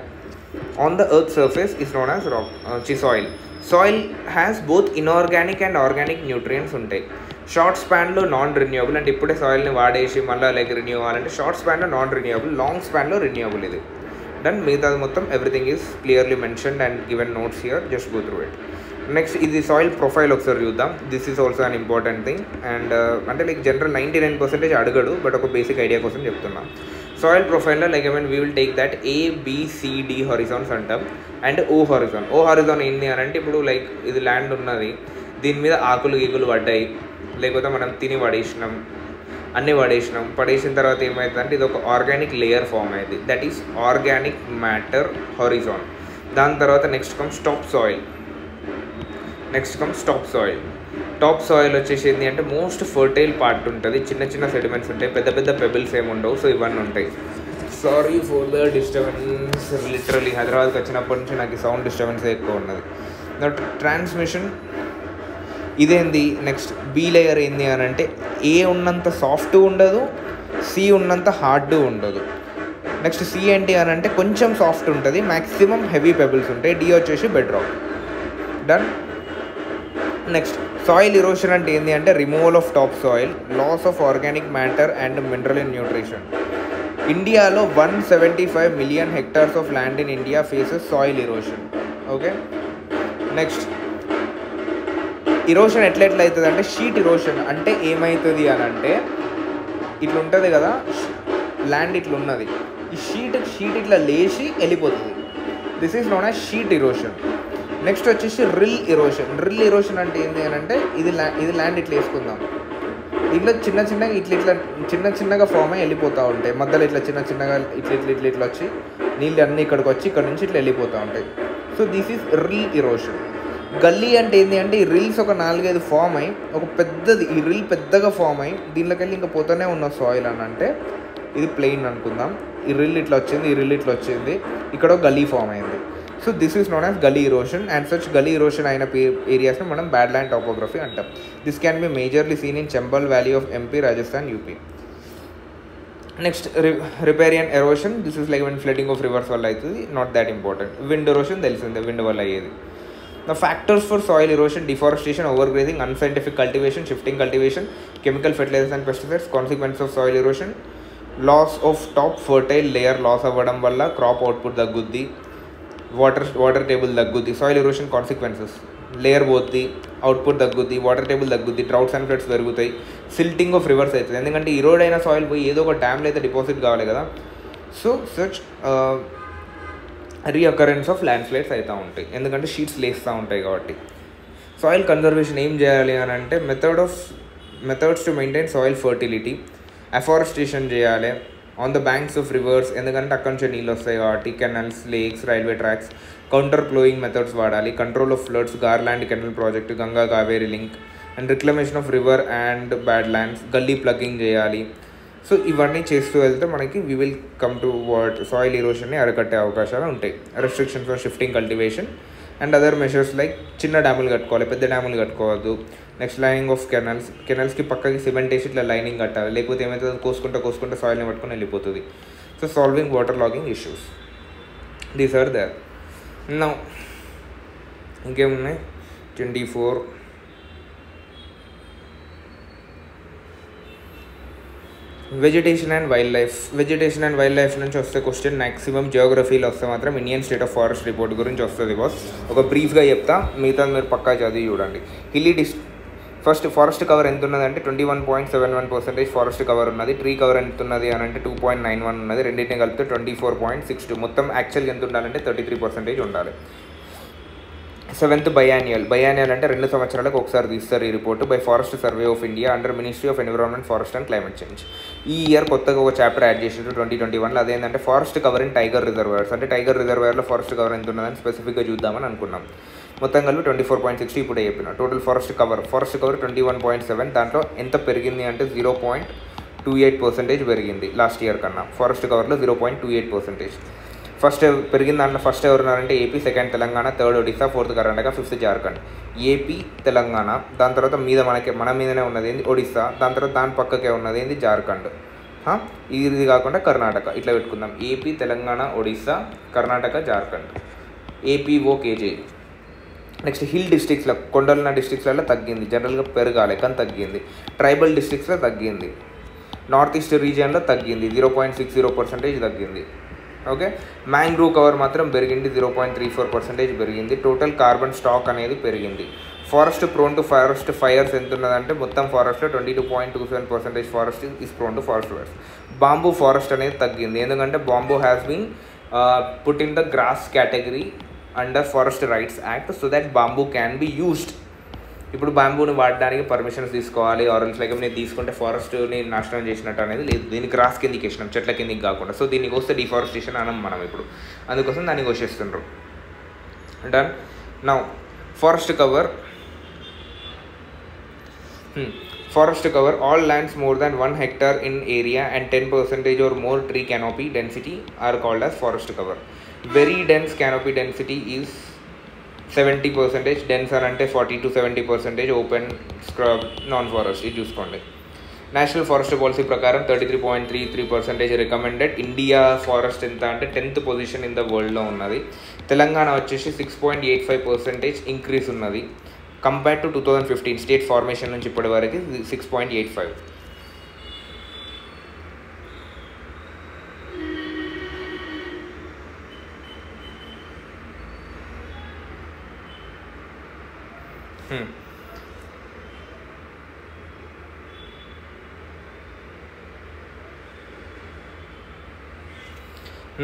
on the earth surface is known as soil. Soil has both inorganic and organic nutrients ఉంటాయి. షార్ట్ స్పాన్లో నాన్ రెన్యూవబుల్, అంటే ఇప్పుడే సాయిల్ని వాడేసి మళ్ళీ రెన్యూ అవ్వాలంటే షార్ట్ స్పాన్లో నాన్ రెన్యూవబుల్, లాంగ్ స్పాన్లో రెన్యూవబుల్. ఇది డన్. మిగతాది మొత్తం everything is clearly mentioned and given notes here, just go through it. Next ఇది సాయిల్ ప్రొఫైల్ ఒకసారి చూద్దాం. This is also an important thing. And అంటే జనరల్ 99% అడగడు, బట్ ఒక బేసిక్ ఐడియా కోసం చెప్తున్నా. సాయిల్ ప్రొఫైల్లో we will take that ABCD horizons అంటాం and O horizon. O horizon ఏంటి అని అంటే ఇప్పుడు ఇది ల్యాండ్ ఉన్నది, దీని మీద ఆకులు గీకులు పడ్డాయి, లేకపోతే మనం తిని పడేసిన తర్వాత ఏమవుతుందంటే ఇది ఒక ఆర్గానిక్ లేయర్ ఫామ్ అయింది. That is organic matter Horizon. దాని తర్వాత next comes top soil. Top soil వచ్చేసి ఏంటి అంటే మోస్ట్ ఫర్టైల్ పార్ట్ ఉంటుంది. చిన్న సెడిమెంట్స్ ఉంటాయి, పెద్ద పెబుల్స్ ఏమి ఉండవు. సో ఇవన్నీ ఉంటాయి. Sorry for the disturbance. Literally హైదరాబాద్కి వచ్చినప్పటి నుంచి నాకు సౌండ్ డిస్టర్బెన్స్ ఎక్కువ ఉన్నది. ట్రాన్స్మిషన్ ఇదేంది. నెక్స్ట్ B లేయర్ ఏంది అని అంటే A ఉన్నంత సాఫ్ట్ ఉండదు, C ఉన్నంత హార్డ్ ఉండదు. నెక్స్ట్ C ఏంటి అని అంటే కొంచెం సాఫ్ట్ ఉంటుంది, మ్యాక్సిమం హెవీ పెబుల్స్ ఉంటాయి. D వచ్చేసి bed rock. Done. Next soil erosion అంటే ఏంటి అంటే removal of top soil, loss of organic matter and mineral and nutrition. ఇండియాలో 175 million hectares of land in India faces soil erosion. Okay. Next erosion ఎట్లా అవుతుంది అంటే షీట్ ఇరోషన్. అంటే ఏమవుతుంది అని అంటే ఇట్లా ఉంటుంది కదా ల్యాండ్, ఇట్లా ఉన్నది, ఈ షీట్ ఇట్లా లేచి వెళ్ళిపోతుంది. This is known as sheet ఇరోషన్. Next వచ్చేసి రిల్ ఇరోషన్ అంటే ఏంటి అని అంటే ఇది ల్యాండ్ ఇట్లా వేసుకుందాం, ఇట్లా చిన్నగా ఫామ్ అయ్యి వెళ్ళిపోతూ ఉంటాయి. మధ్యలో ఇట్లా చిన్నగా ఇట్లా వచ్చి నీళ్ళు అన్నీ ఇక్కడికి వచ్చి ఇక్కడ నుంచి ఇట్లా వెళ్ళిపోతూ ఉంటాయి. So this is reel ఇరోషన్. గల్లీ అంటే ఏంటి అంటే ఈ రిల్స్ ఒక 4-5 ఫామ్ అయ్యి ఒక పెద్దది, ఈ రిల్ పెద్దగా ఫామ్ అయ్యి దీనిలోకి వెళ్ళి ఇంకా పోతూనే ఉన్న సాయిల్ అని అంటే ఇది ప్లెయిన్ అనుకుందాం. ఈ రిల్ ఇట్లా వచ్చింది, ఇక్కడ ఒక గల్లీ ఫామ్ అయింది. So this is known as గల్లీ ఇరోషన్. అండ్ సచ్ గల్లీ ఇరోషన్ అయిన ఏరియాస్ని మనం బ్యాడ్ ల్యాండ్ టాపోగ్రఫీ అంటాం. This can be majorly seen in Chambal valley of MP, Rajasthan, UP. Next riparian erosion. This is like when flooding of rivers వల్ల అవుతుంది, not that important. Wind erosion తెలిసిందే, విండ్ వల్ల అయ్యేది. The factors for soil erosion: deforestation, overgrazing, unscientific cultivation, shifting cultivation, chemical fertilizers and pesticides. Consequence of soil erosion: loss of top fertile layer loss అవ్వడం వల్ల crop output తగ్గుద్ది, వాటర్ టేబుల్ తగ్గుద్ది. సాయిల్ ఎరోషన్ కాన్సిక్వెన్సెస్: లేయర్ పోద్ది, అవుట్పుట్ తగ్గుద్ది, వాటర్ టేబుల్ తగ్గుద్ది, డ్రౌట్స్ అండ్ ఫ్లడ్స్ పెరుగుతాయి, సిల్టింగ్ ఆఫ్ రివర్స్ అవుతుంది. ఎందుకంటే ఈరోడ్ అయిన సాయిల్ పోయి ఏదో ఒక డ్యామ్లో అయితే డిపాజిట్ కావాలి కదా. So such reoccurrence of land slides అవుతూ ఉంటాయి, ఎందుకంటే షీట్స్ లేస్తూ ఉంటాయి కాబట్టి. సాయిల్ కన్జర్వేషన్ ఏం చేయాలి అని అంటే methods to maintain soil fertility: afforestation చేయాలి on the banks of rivers, ఎందుకంటే అక్కడి నుంచి నీళ్ళు వస్తాయి కాబట్టి, canals, lakes, railway tracks. Counter flowing methods వాడాలి. Control of floods: garland canal project, Ganga Kaveri link. And reclamation of river and bad lands, gully plugging చేయాలి. సో ఇవన్నీ చేస్తూ వెళ్తే మనకి we will come to what soil ఎరోషన్ని అరికట్టే అవకాశాలు ఉంటాయి. Restrictions for shifting cultivation and other measures like చిన్న డ్యాములు కట్టుకోవాలి, పెద్ద డ్యాములు కట్టుకోవద్దు. నెక్స్ట్ లైనింగ్ ఆఫ్ కెనల్స్కి పక్కకి సిమెంట్ వేసి ఇట్లా లైనింగ్ కట్టాలి, లేకపోతే ఏమవుతుంది కోసుకుంటే సాయిల్ని పట్టుకొని వెళ్ళిపోతుంది. So solving water logging issues, these are there. Now ఇంకేమున్నాయి? 24 వెజిటేషన్ అండ్ వైల్డ్ లైఫ్ నుంచి వస్తే క్వశ్చన్ మ్యాక్సిమం జియోగ్రఫీలో వస్తే మాత్రం Indian state of forest report గురించి వస్తుంది బాస్. ఒక బ్రీఫ్గా చెప్తా, మిగతా మీరు పక్కా చదివి చూడండి. ఫస్ట్ ఫారెస్ట్ కవర్ ఎంత ఉన్నదంటే 21.71% ఫారెస్ట్ కవర్ ఉన్నది. ట్రీ కవర్ ఎంత ఉన్నది అని అంటే 2.91 ఉన్నది. రెండింటిని కలిపితే 24.62. మొత్తం యాక్చువల్గా ఎంత ఉండాలంటే 33% ఉండాలి. 7th బయాన్యువల్ అంటే 2 సంవత్సరాలకు ఒకసారి తీస్తారు ఈ report by forest survey of India under ministry of environment, forest and climate change. ఈ ఇయర్ కొత్తగా ఒక చాప్టర్ యాడ్ చేసిండ్రు 2021లో. అదేంటంటే forest cover in tiger reservoirs. అంటే టైగర్ రిజర్వాయర్లో ఫారెస్ట్ కవర్ ఎంత ఉన్నదని స్పెసిఫిక్గా చూద్దామని అనుకున్నాం. మొత్తం కలిపి 24.60 ఇప్పుడే చెప్పిన. Total forest cover 21.7. దాంట్లో ఎంత పెరిగింది అంటే 0.28% పెరిగింది లాస్ట్ ఇయర్ కన్నా. ఫారెస్ట్ కవర్లో 0.28%. ఫస్ట్ పెరిగిన దాంట్లో ఫస్ట్ ఎవరున్నారంటే AP, second Telangana, third Odisha, fourth Karnataka, fifth Jharkhand. AP, Telangana, దాని తర్వాత మన మీదనే ఉన్నది ఏంది ఒడిశా, దాని తర్వాత దాని పక్కకే ఉన్నది ఏంది జార్ఖండ్. ఇది కాకుండా కర్ణాటక, ఇట్లా పెట్టుకుందాం. AP, Telangana, Odisha, Karnataka, Jharkhand. APOKJ. Next hill డిస్ట్రిక్ట్స్లో, కొండలున్న డిస్ట్రిక్ట్స్లలో తగ్గింది, జనరల్గా పెరగాలి కానీ తగ్గింది. ట్రైబల్ డిస్ట్రిక్ట్స్లో తగ్గింది. నార్త్ ఈస్ట్ రీజియన్లో తగ్గింది, 0.60% తగ్గింది. ఓకే. మ్యాంగ్రూవ్ కవర్ మాత్రం పెరిగింది, 0.34% పెరిగింది. టోటల్ కార్బన్ స్టాక్ అనేది పెరిగింది. Forest prone to forest fires ఎంత ఉన్నదంటే మొత్తం ఫారెస్ట్లో 22.27% forest is prone to forest fires. Bamboo forest అనేది తగ్గింది, ఎందుకంటే bamboo has been put in the grass category under forest rights act so that bamboo can be used. ఇప్పుడు బాంబూని వాడడానికి పర్మిషన్స్ తీసుకోవాలి, ఆరెంజ్ లైక్ నేను తీసుకుంటే ఫారెస్ట్ని నాశనం చేసినట్టు అనేది లేదు. దీనికి గ్రాస్ కిందికి వేసినాం, చెట్ల కిందికి కాకుండా. సో దీనికి వస్తే డిఫారెస్టేషన్ అనం మనం ఇప్పుడు, అందుకోసం దానికి వచ్చేస్తుండ్రు. Done. Now forest cover all lands more than 1 hectare in area and 10% or more tree canopy density are called as forest cover. Very dense canopy density is 70%. Dense అని అంటే 40 to 70%. Open, scrub, non forest ఇది చూసుకోండి. నేషనల్ ఫారెస్ట్ పాలసీ ప్రకారం 33.33% రికమెండెడ్. ఇండియా ఫారెస్ట్ ఎంత అంటే 10th పొజిషన్ ఇన్ ద వరల్డ్లో ఉన్నది. తెలంగాణ వచ్చేసి 6.85% ఇంక్రీజ్ ఉన్నది కంపేర్ టు 2015 స్టేట్ ఫార్మేషన్ నుంచి ఇప్పటి వరకు 6.85.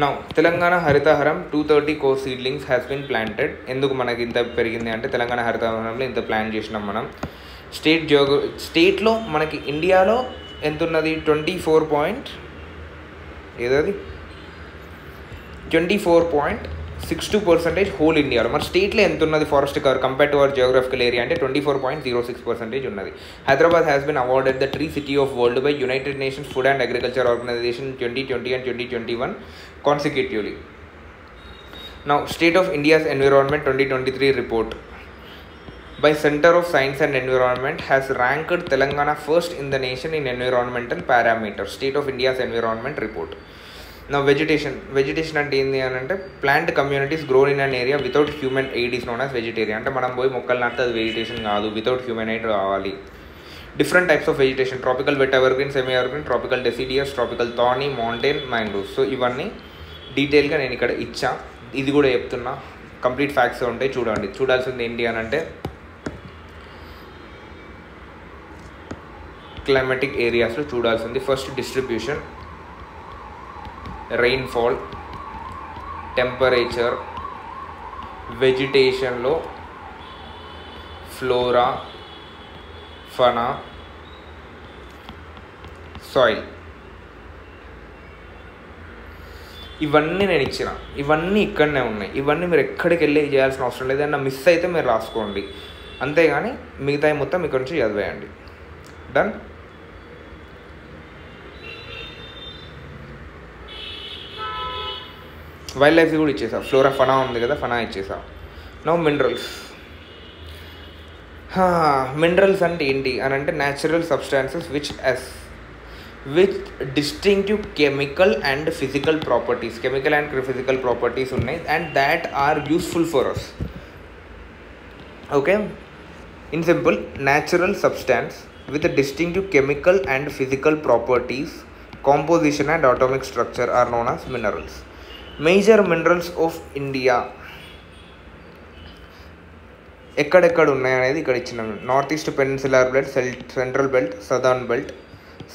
Now Telangana Harithaharam 230 crore seedlings has been planted. ఎందుకు మనకి ఇంత పెరిగింది అంటే తెలంగాణ హరితహారంలో ఇంత ప్లాన్ చేసినాం మనం. స్టేట్లో మనకి ఇండియాలో ఎంత ఉన్నది 24.62% హోల్ ఇండియాలో. మరి స్టేట్లో ఎంత ఉన్నది forest cover compare to our geographical area అంటే 24.06% ఉన్నది. Hyderabad has been awarded the tree city of world by United Nations Food and Agriculture Organization 2020 and 2021 consecutively. Now State of India's Environment 2023 report by Center of Science and Environment has ranked Telangana first in the nation in environmental parameters. State of India's Environment report. నా వెజిటేషన్ అంటే ఏంటి అని అంటే plant communities grown in an area without human aid is known as vegetarian. అంటే మనం పోయి మొక్కలు నాటితే అది వెజిటేషన్ కాదు, వితౌట్ హ్యూమన్ ఎయిడ్ కావాలి. Different types of vegetation: tropical wet evergreen, semi evergreen, tropical deciduous, tropical thorny, mountain, mangroves. So ఇవన్నీ డీటెయిల్గా నేను ఇక్కడ ఇచ్చా. ఇది కూడా చెప్తున్నా, కంప్లీట్ ఫ్యాక్ట్స్ ఉంటాయి చూడండి. చూడాల్సింది ఏంటి అని అంటే క్లైమాటిక్ ఏరియాస్లో చూడాల్సింది ఫస్ట్ డిస్ట్రిబ్యూషన్, రెయిన్ఫాల్, టెంపరేచర్, వెజిటేషన్లో ఫ్లోరా, ఫనా, సాయిల్. ఇవన్నీ నేను ఇచ్చిన, ఇవన్నీ ఇక్కడనే ఉన్నాయి. ఇవన్నీ మీరు ఎక్కడికి వెళ్ళి చేయాల్సిన అవసరం లేదు. ఏదన్నా మిస్ అయితే మీరు రాసుకోండి, అంతేగాని మిగతా మొత్తం ఇక్కడ నుంచి చదివేయండి. డన్. వైల్డ్ లైఫ్ కూడా ఇచ్చేసా. ఫ్లోరా, ఫనా ఉంది కదా, ఫనా ఇచ్చేసా. నౌ మినరల్స్ అంటే ఏంటి అని అంటే natural substances which distinctive chemical and physical properties ఉన్నాయి and that are useful for us. Okay, in simple, natural substance with a distinctive chemical and physical properties, composition and atomic structure are known as minerals. Major minerals of India ఎక్కడెక్కడ ఉన్నాయి అనేది ఇక్కడ ఇచ్చిన. North east peninsular belt, central belt, southern belt,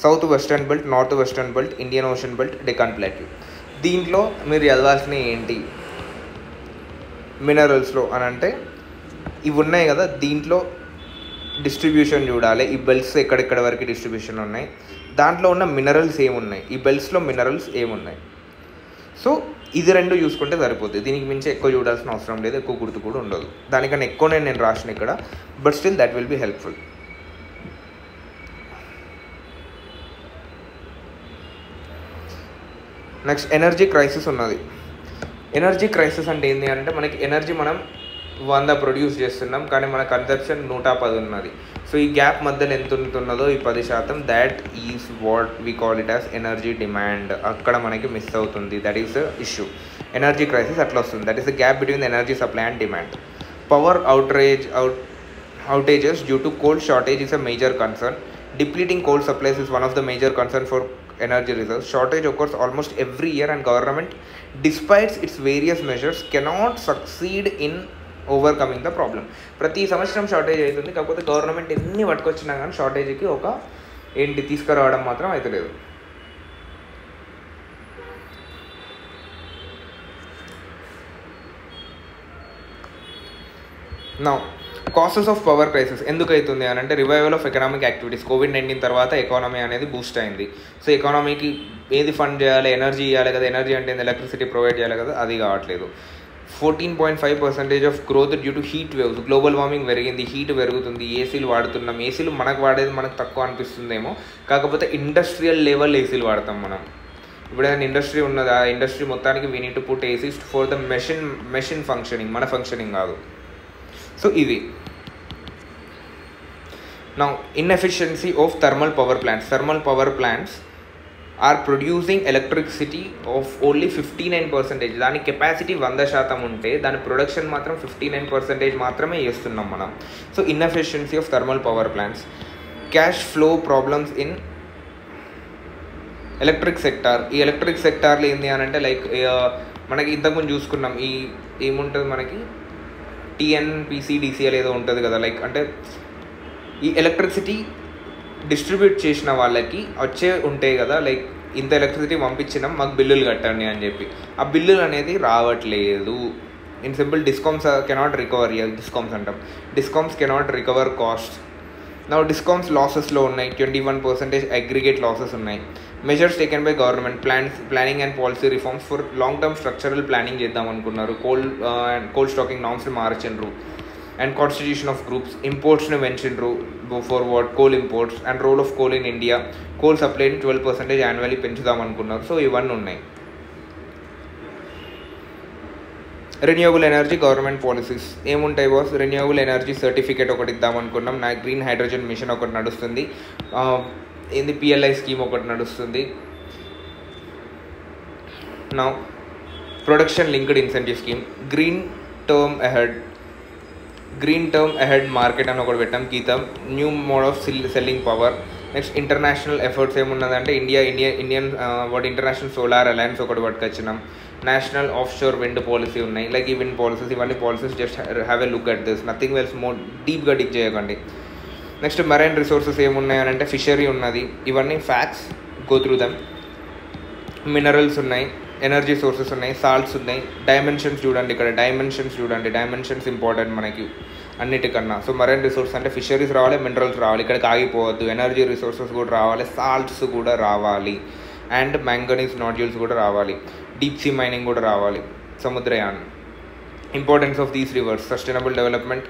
south western belt, north western belt, Indian ocean belt, Deccan plateau. దీంట్లో మీరు చదవాల్సినవి ఏంటి మినరల్స్లో అని అంటే ఇవి ఉన్నాయి కదా, దీంట్లో డిస్ట్రిబ్యూషన్ చూడాలి. ఈ బెల్ట్స్ ఎక్కడెక్కడ వరకు డిస్ట్రిబ్యూషన్ ఉన్నాయి, దాంట్లో ఉన్న మినరల్స్ ఏమున్నాయి, ఈ బెల్ట్స్లో మినరల్స్ ఏమున్నాయి. సో ఇది రెండు చూసుకుంటే సరిపోతుంది. దీనికి మించి ఎక్కువ చూడాల్సిన అవసరం లేదు, ఎక్కువ గుర్తు కూడా ఉండదు. దానికన్నా ఎక్కువ నేను రాసిన ఇక్కడ, but still that will be helpful. Next energy crisis ఉన్నది. ఎనర్జీ క్రైసిస్ అంటే ఏంటి అంటే మనకి ఎనర్జీ మనం 100 ప్రొడ్యూస్ చేస్తున్నాం, కానీ మన కన్సెప్షన్ 110 ఉన్నది. సో ఈ గ్యాప్ మధ్యలో ఎంత ఉంటున్నదో ఈ 10%, that is what we call it as energy demand. అక్కడ మనకి మిస్ అవుతుంది. That is the issue. Energy crisis అట్లా వస్తుంది. That is the gap between energy supply and demand. Power outages due to coal shortage is a major concern. Depleting coal supplies is one of the major concern for energy reserves. Shortage occurs almost every year and government, despite its various measures, cannot succeed in overcoming the problem. ప్రతి సంవత్సరం షార్టేజ్ అవుతుంది, కాకపోతే గవర్నమెంట్ ఎన్ని పట్టుకొచ్చినా కానీ షార్టేజ్కి ఒక ఏంటి తీసుకురావడం మాత్రం అయితే లేదు. Now causes of power crisis ఎందుకు అవుతుంది అని అంటే revival of economic activities. COVID-19 తర్వాత ఎకానమీ అనేది బూస్ట్ అయింది. సో ఎకానమీకి ఏది ఫండ్ చేయాలి, ఎనర్జీ ఇవ్వాలి కదా, ఎనర్జీ అంటే ఎలక్ట్రిసిటీ ప్రొవైడ్ చేయాలి కదా, అది కావట్లేదు. 14.5% of growth due to heat waves. Global warming పెరిగింది, హీట్ పెరుగుతుంది, ఏసీలు వాడుతున్నాం. ఏసీలు మనకు వాడేది మనకు తక్కువ అనిపిస్తుందేమో, కాకపోతే ఇండస్ట్రియల్ లెవెల్ ఏసీలు వాడతాం మనం. ఇప్పుడు ఏదైనా ఇండస్ట్రీ ఉన్నది, ఆ ఇండస్ట్రీ మొత్తానికి we need to put ACs for the machine functioning, మన ఫంక్షనింగ్ కాదు. సో ఇది. Now inefficiency of thermal power plants are producing electricity of only 59%. దాని కెపాసిటీ 100% ఉంటే దాని ప్రొడక్షన్ మాత్రం 59% మాత్రమే చేస్తున్నాం మనం. So inefficiency of thermal power plants. Cash flow problems in electric sector. ఈ ఎలక్ట్రిక్ సెక్టార్లో ఏంది అని అంటే లైక్ మనకి ఇంతకుముందు చూసుకున్నాం, ఈ ఏముంటుంది మనకి TNPCDCL ఏదో ఉంటుంది కదా, లైక్ అంటే ఈ ఎలక్ట్రిసిటీ డిస్ట్రిబ్యూట్ చేసిన వాళ్ళకి వచ్చే ఉంటాయి కదా, లైక్ ఇంత ఎలక్ట్రిసిటీ పంపించినాం మాకు బిల్లులు కట్టండి అని చెప్పి. ఆ బిల్లులు అనేది రావట్లేదు. In simple, discoms cannot recover. Discoms అంటాం, డిస్కామ్స్ కెనాట్ రికవర్ కాస్ట్. నా డిస్కామ్స్ లాసెస్లో ఉన్నాయి. 21% అగ్రిగేట్ లాసెస్ ఉన్నాయి. Measures taken by government. Planning and policy reforms for long term structural planning చేద్దాం అనుకున్నారు. కోల్ స్టాకింగ్ నామ్స్ మార్చిండ్రు and constitution of groups. Imports ne mentioned for what coal imports and role of coal in India. Coal supply 12% annually పెంచుదాం అనుకున్నారు. సో ఇవన్నీ ఉన్నాయి. రెన్యూవబుల్ ఎనర్జీ గవర్నమెంట్ పాలసీస్ ఏముంటాయి బాస్? రెన్యూవబుల్ ఎనర్జీ సర్టిఫికేట్ ఒకటి ఇద్దాం అనుకున్నాం. నా గ్రీన్ హైడ్రోజన్ మిషన్ ఒకటి నడుస్తుంది. PLI స్కీమ్ ఒకటి నడుస్తుంది. Now, production linked incentive scheme, green term ahead market అని ఒకటి పెట్టాం గీతం, new mode of selling power. Next international efforts ఏమున్నదంటే ఇండియన్ ఇంటర్నేషనల్ సోలార్ అలయన్స్ ఒకటి పట్టుకొచ్చినాం. National off shore wind policy ఉన్నాయి. లైక్ ఈ విండ్ పాలసీస్, ఇవన్నీ policies just have a look at this, nothing else more డీప్గా డిగ్ చేయకండి. నెక్స్ట్ మెరైన్ రిసోర్సెస్ ఏమున్నాయనంటే ఫిషరీ ఉన్నది, ఇవన్నీ facts, go through them. Minerals ఉన్నాయి, ఎనర్జీ సోర్సెస్ ఉన్నాయి, సాల్ట్స్ ఉన్నాయి. డైమెన్షన్స్ చూడండి, ఇక్కడ డైమెన్షన్స్ చూడండి, డైమెన్షన్స్ ఇంపార్టెంట్ మనకి అన్నిటికన్నా. సో మరైన్ రిసోర్స్ అంటే ఫిషరీస్ రావాలి, మినరల్స్ రావాలి, ఇక్కడికి ఆగిపోవద్దు. ఎనర్జీ రిసోర్సెస్ కూడా రావాలి, సాల్ట్స్ కూడా రావాలి, అండ్ మ్యాంగనీస్ నాడ్యూల్స్ కూడా రావాలి, డీప్ సీ మైనింగ్ కూడా రావాలి, Samudrayaan. Importance of these reverse, sustainable development.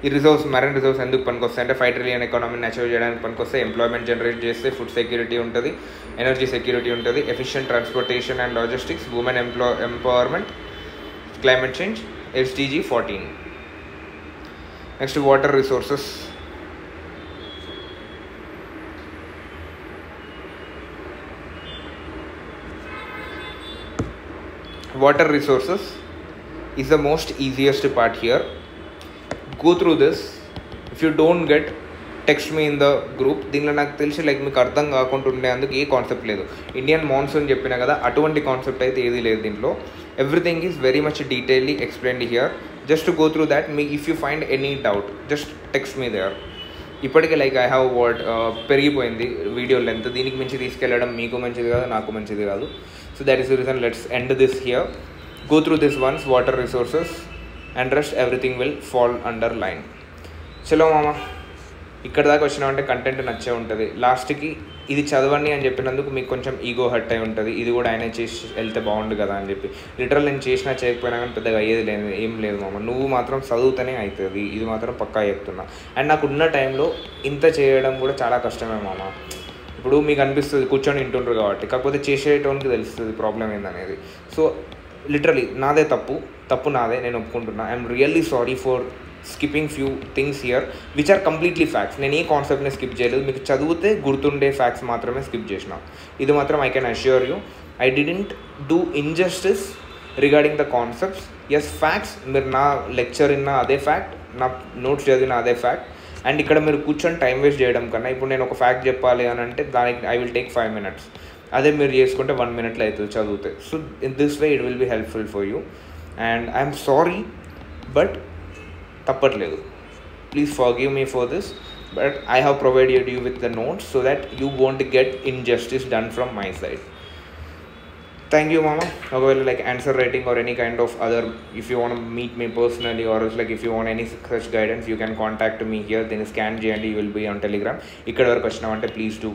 ఈ రిజర్వ్స్, మెరైన్ రిజర్వ్స్ ఎందుకు పనికొస్తాయి అంటే 5 trillion ఎకానమీని అచీవ్ చేయడానికి పనికొస్తాయి. ఎంప్లాయ్మెంట్ జనరేట్ చేస్తే ఫుడ్ సెక్యూరిటీ ఉంటుంది, ఎనర్జీ సెక్యూరిటీ ఉంటుంది, efficient transportation and logistics, women empowerment, climate change, SDG 14. Next water resources. Water resources is the most easiest part here. Go through this. If you don't get, text me in the group. దీనిలో నాకు తెలిసి లైక్ మీకు అర్థం కాకుండా ఉండేందుకు ఏ కాన్సెప్ట్ లేదు. ఇండియన్ మాన్సూన్ చెప్పినా కదా, అటువంటి కాన్సెప్ట్ అయితే ఏది లేదు దీంట్లో. Everything is very much detailedly explained here. Just to go through that, మీ if you find any doubt just text me there. ఇప్పటికే లైక్ ఐ హ్యావ్ పెరిగిపోయింది వీడియో లెంత్, దీనికి మించి తీసుకెళ్ళడం మీకు మంచిది కాదు, నాకు మంచిది కాదు. So that is the reason, let's end this here. Go through this once, water resources, and rest everything will fall under line. చలో మామ, ఇక్కడ దాకా వచ్చినామంటే కంటెంట్ నచ్చే ఉంటుంది. లాస్ట్కి ఇది చదవండి అని చెప్పినందుకు మీకు కొంచెం ఈగో హర్ట్ అయి ఉంటుంది, ఇది కూడా ఆయన చేసి వెళ్తే బాగుండు కదా అని చెప్పి. లిటరల్ నేను చేసినా చేయకపోయినా కానీ పెద్దగా అయ్యేది లేదు, ఏం లేదు మామ. నువ్వు మాత్రం చదువుతూనే అవుతుంది, ఇది మాత్రం పక్కా చెప్తున్నా. అండ్ నాకు ఉన్న టైంలో ఇంత చేయడం కూడా చాలా కష్టమే మామ. ఇప్పుడు మీకు అనిపిస్తుంది కూర్చొని వింటుండ్రు కాబట్టి, కాకపోతే చేసేటోనికి తెలుస్తుంది ప్రాబ్లం ఏందనేది. సో లిటరలీ నాదే తప్పు నాదే, నేను ఒప్పుకుంటున్నా. I'm really sorry for skipping few things here which are completely facts. నేను ఏ కాన్సెప్ట్ని స్కిప్ చేయలేదు, మీకు చదివితే గుర్తుండే ఫ్యాక్ట్స్ మాత్రమే స్కిప్ చేసిన. ఇది మాత్రం I can assure you, I didn't do injustice regarding the concepts. Yes, facts, మీరు నా లెక్చర్ విన్నా అదే ఫ్యాక్ట్, నా నోట్స్ చదివిన అదే ఫ్యాక్ట్. అండ్ ఇక్కడ మీరు కూర్చొని టైం వేస్ట్ చేయడం కన్నా, ఇప్పుడు నేను ఒక ఫ్యాక్ట్ చెప్పాలి అని అంటే దానికి ఐ విల్ టేక్ 5 minutes. అదే మీరు చేసుకుంటే 1 minute అవుతుంది చదివితే. So in this way it will be helpful for you. And I'm sorry, but తప్పట్లేదు. Please forgive me for this, but I have provided you with the notes so that you won't get injustice done from my side. Thank you, mama. ఒకవేళ like answer writing or any kind of other, if you want to meet me personally or else like if you want any such guidance, you can contact me here. Then scan GND, you will be on Telegram. ఇక్కడ వరకు వచ్చినామంటే please do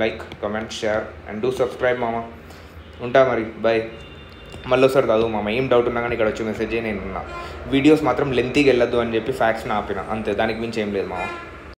like, comment, share and do subscribe మామ. ఉంటా మరి, బాయ్. మళ్ళీ ఒకసారి చదువు మామ, ఏం డౌట్ ఉన్నా కానీ ఇక్కడ వచ్చి మెసేజ్ నేను ఉన్నా. వీడియోస్ మాత్రం లెంతీగా వెళ్ళొద్దు అని చెప్పి ఫ్యాక్ట్స్ని ఆపిన, అంతే, దానికి మించి ఏం లేదు మామ.